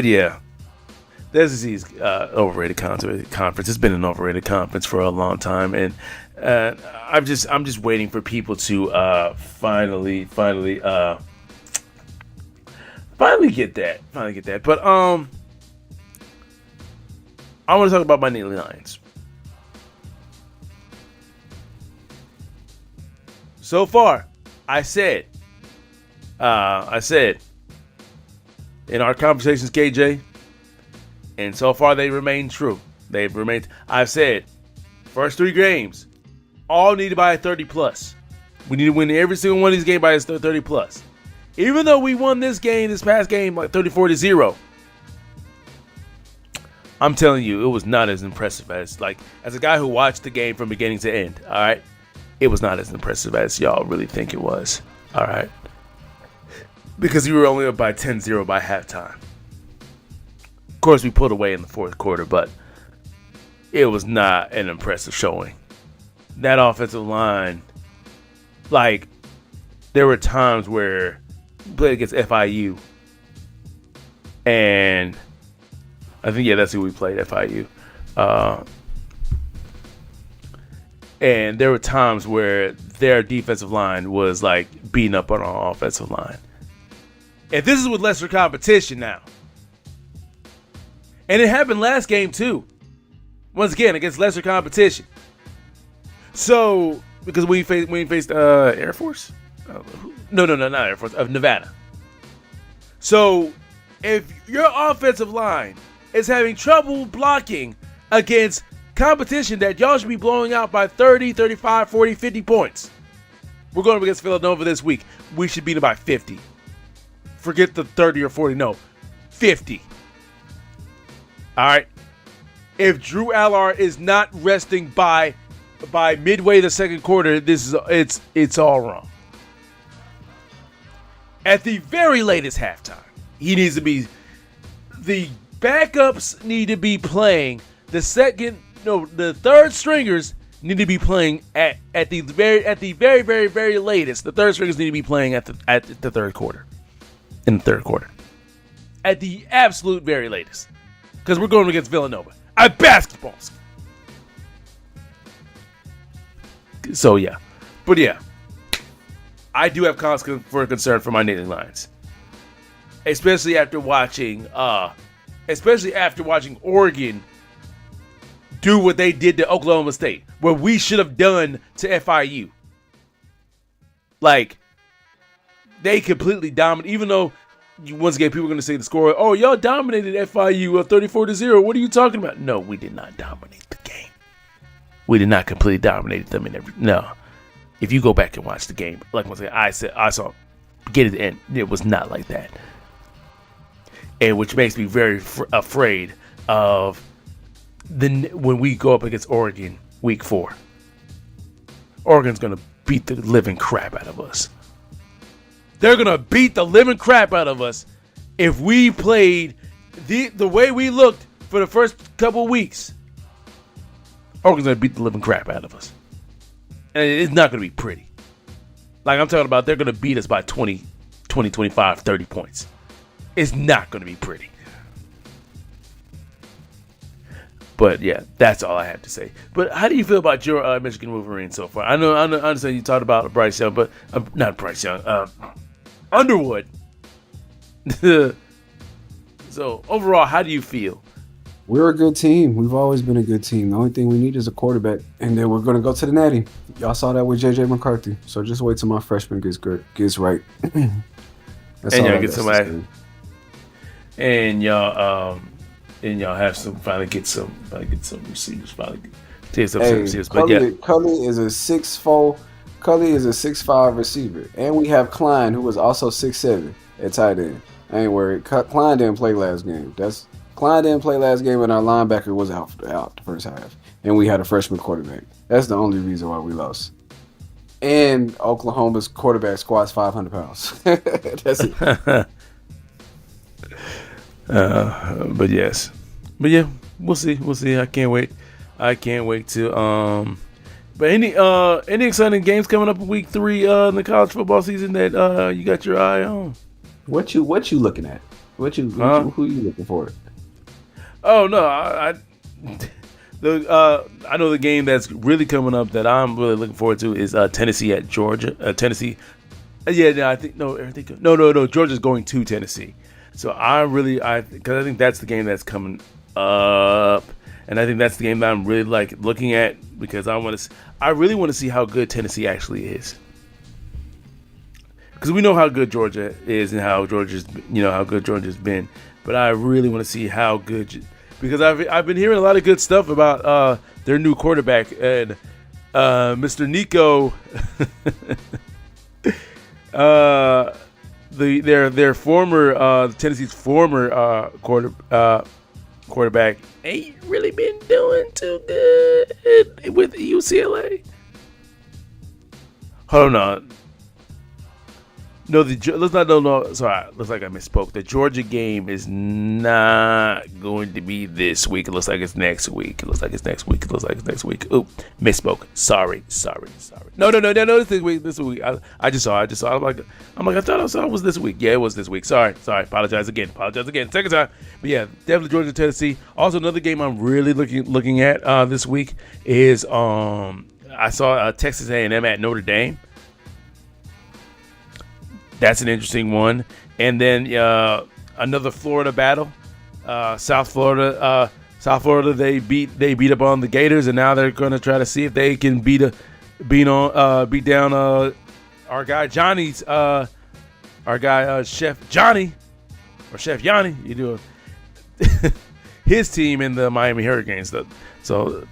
yeah. The SEC's overrated conference. It's been an overrated conference for a long time, and I'm just waiting for people to finally get that. But I want to talk about my Nittany Lions. So far, I said in our conversations, KJ. And so far, they remain true. I've said, first 3 games, all need to buy a 30+. We need to win every single one of these games by a 30+. Even though we won this past game, like 34-0. I'm telling you, it was not as impressive as a guy who watched the game from beginning to end, all right? It was not as impressive as y'all really think it was, all right? Because we were only up by 10-0 by halftime. Of course, we pulled away in the fourth quarter, but it was not an impressive showing. That offensive line, there were times where we played against FIU, and I think, that's who we played, FIU. And there were times where their defensive line was, beating up on our offensive line. And this is with lesser competition now. And it happened last game, too. Once again, against lesser competition. So, because we faced Air Force? No, not Air Force. Of Nevada. So, if your offensive line is having trouble blocking against competition that y'all should be blowing out by 30, 35, 40, 50 points. We're going up against Villanova this week. We should beat them by 50. Forget the 30 or 40. No, 50. All right. If Drew Allard is not resting by midway the second quarter, it's all wrong. At the very latest halftime, he needs to be. The backups need to be playing. The third stringers need to be playing at the very, very, very latest. The third stringers need to be playing at the third quarter. In the third quarter. At the absolute very latest. Because we're going against Villanova. A basketball school. So, yeah. But, yeah. I do have cause for concern for my Nittany Lions. Especially after watching Oregon do what they did to Oklahoma State. What we should have done to FIU. They completely dominated. Even though once again, people are going to say the score. Oh, y'all dominated FIU 34-0. What are you talking about? No, we did not dominate the game. We did not completely dominate them in every. No, if you go back and watch the game, like once again, I saw beginning to end. It was not like that, and which makes me very afraid of when we go up against Oregon week 4. Oregon's going to beat the living crap out of us. They're going to beat the living crap out of us if we played the way we looked for the first couple weeks. Oregon's going to beat the living crap out of us. And it's not going to be pretty. Like I'm talking about, they're going to beat us by 20, 25, 30 points. It's not going to be pretty. But yeah, that's all I have to say. But how do you feel about your Michigan Wolverines so far? I understand you talked about Bryce Young, but not Bryce Young, Underwood. So overall, how do you feel? We're a good team. We've always been a good team. The only thing we need is a quarterback, and then we're going to go to the Natty. Y'all saw that with J.J. McCarthy. So just wait till my freshman gets right. That's and all y'all get somebody. And y'all have some finally get some receivers. Receivers. But yeah, Cully is a 6'4". Cully is a 6'5" receiver, and we have Klein, who was also 6'7" at tight end. I ain't worried. Klein didn't play last game. Klein didn't play last game, and our linebacker was out the first half, and we had a freshman quarterback. That's the only reason why we lost. And Oklahoma's quarterback squats 500 pounds. That's it. But yeah, we'll see. I can't wait to But any exciting games coming up in week 3 in the college football season that you got your eye on? What you looking at? Who you looking for? Oh no, I know the game that's really coming up that I'm really looking forward to is Tennessee at Georgia. Tennessee, I think Georgia's going to Tennessee. So because I think that's the game that's coming up, and I think that's the game that I'm really looking at because I really want to see how good Tennessee actually is. Because we know how good Georgia is and how good Georgia's been, but I really want to see how good. Because I've been hearing a lot of good stuff about their new quarterback and Mr. Nico. Their former Tennessee's former quarterback ain't really been doing too good with UCLA. Hold on. No, sorry, looks like I misspoke. The Georgia game is not going to be this week. It looks like it's next week. Oop, misspoke. Sorry. No, it's this week. I just saw. I'm like, I thought I saw it was this week. Yeah, it was this week. Sorry. Apologize again. Second time. But yeah, definitely Georgia, Tennessee. Also, another game I'm really looking at this week is I saw Texas A&M at Notre Dame. That's an interesting one. And then another Florida battle. South Florida, they beat up on the Gators, and now they're going to try to see if they can beat down our guy Johnny's Chef Johnny or Chef Yanni. You do his team in the Miami Hurricanes. So,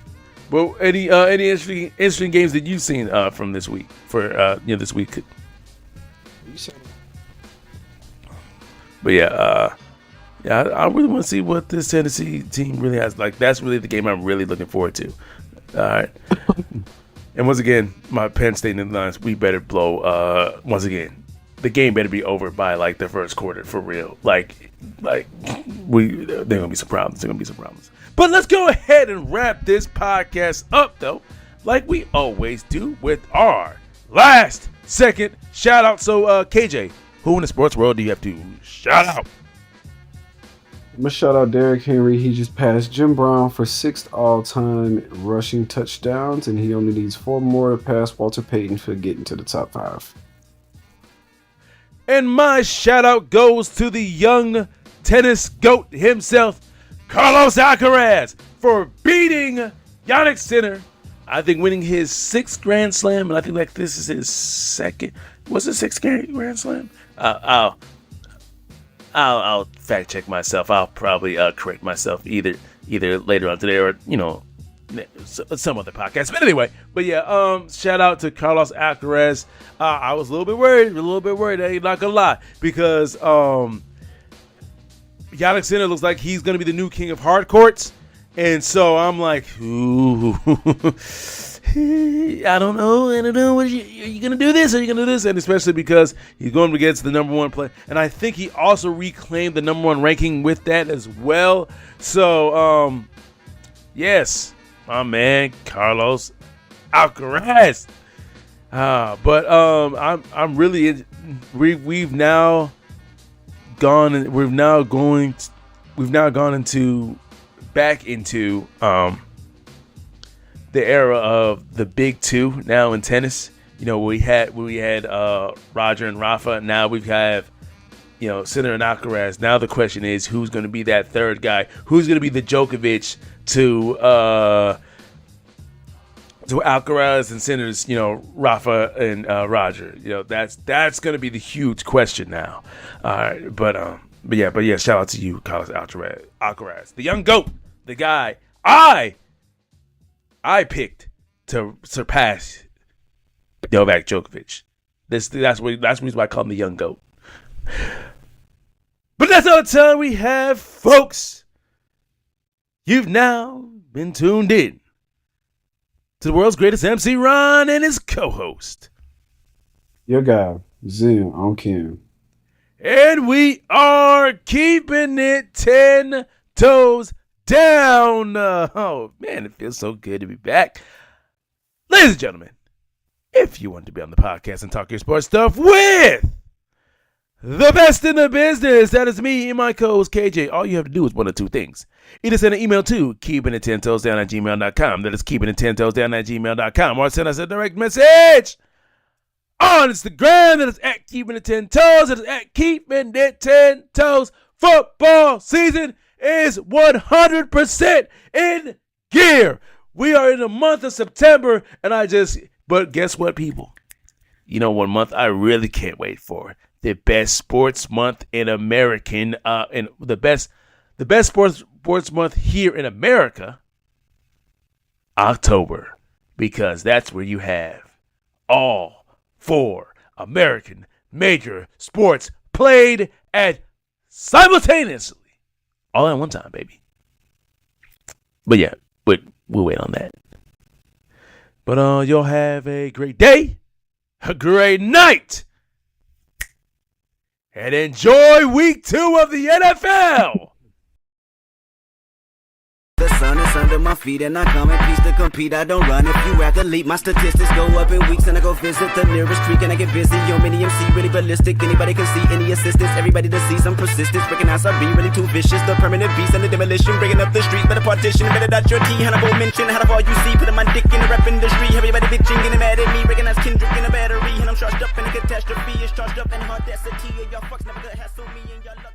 well, any interesting games that you've seen from this week this week? But I really want to see what this Tennessee team really has. That's really the game I'm really looking forward to. All right. And once again, my Penn State and the Lions, we better blow. Once again, the game better be over by the first quarter for real. They're gonna be some problems. But let's go ahead and wrap this podcast up though, like we always do with our last second shout out. So KJ, who in the sports world do you have to shout out? I'm going to shout out Derrick Henry. He just passed Jim Brown for 6th all-time rushing touchdowns, and he only needs 4 more to pass Walter Payton for getting to the top 5. And my shout out goes to the young tennis goat himself, Carlos Alcaraz, for beating Jannik Sinner. I think winning his 6th Grand Slam, and I think this is his second. Was it 6th Grand Slam? I'll fact check myself. I'll probably correct myself either later on today or some other podcast. But anyway, shout out to Carlos Alcaraz. I was a little bit worried. I ain't not gonna lie, because Yannick Sinner looks like he's gonna be the new king of hard courts, and so I'm like, ooh. I don't know. Are you gonna do this? Are you gonna do this? And especially because he's going against the number one player, and I think he also reclaimed the number one ranking with that as well. So, yes, my man Carlos Alcaraz. But I'm really we've now gone into the era of the big two now in tennis. You know, we had Roger and Rafa. Now we have, Sinner and Alcaraz. Now the question is, who's going to be that third guy? Who's going to be the Djokovic to Alcaraz and Sinner's, Rafa and Roger? That's going to be the huge question now. All right, but yeah, shout out to you, Carlos Alcaraz, the young goat, the guy I picked to surpass Novak Djokovic. That's the reason why I call him the young goat. But that's all the time we have, folks. You've now been tuned in to the world's greatest MC, Ron, and his co-host, your guy, Zim on Kim. And we are keeping it 10 toes down. Oh, man, it feels so good to be back. Ladies and gentlemen, if you want to be on the podcast and talk your sports stuff with the best in the business, that is me and my co-host KJ. All you have to do is one of two things. Either send an email to keepingit10toesdown@gmail.com. That is keepingit10toesdown@gmail.com. Or send us a direct message on Instagram. That is at keepingit10toes. That is at keepingit10toes. Football season is 100% in gear. We are in the month of September, but guess what, people? You know what month I really can't wait for? The best sports month in American, and the best sports month here in America, October, because that's where you have all 4 American major sports played at simultaneously. All at one time, baby. But yeah, we'll wait on that. But y'all have a great day, a great night, and enjoy week 2 of the NFL. The sun is under my feet and I come in peace to compete. I don't run if you athlete. My statistics go up in weeks and I go visit the nearest creek and I get busy. Yo, mini MC, really ballistic. Anybody can see any assistance. Everybody to see some persistence. Breaking out, I be really too vicious. The permanent beast and the demolition. Breaking up the street, better partition. Better dot your T. Hannibal mention. How all you see. Putting my dick in the rap industry. Everybody bitching, getting mad at me. Recognize Kendrick in a battery. And I'm charged up in a catastrophe. It's charged up in audacity. Y'all fucks never gonna hassle me and y'all luck.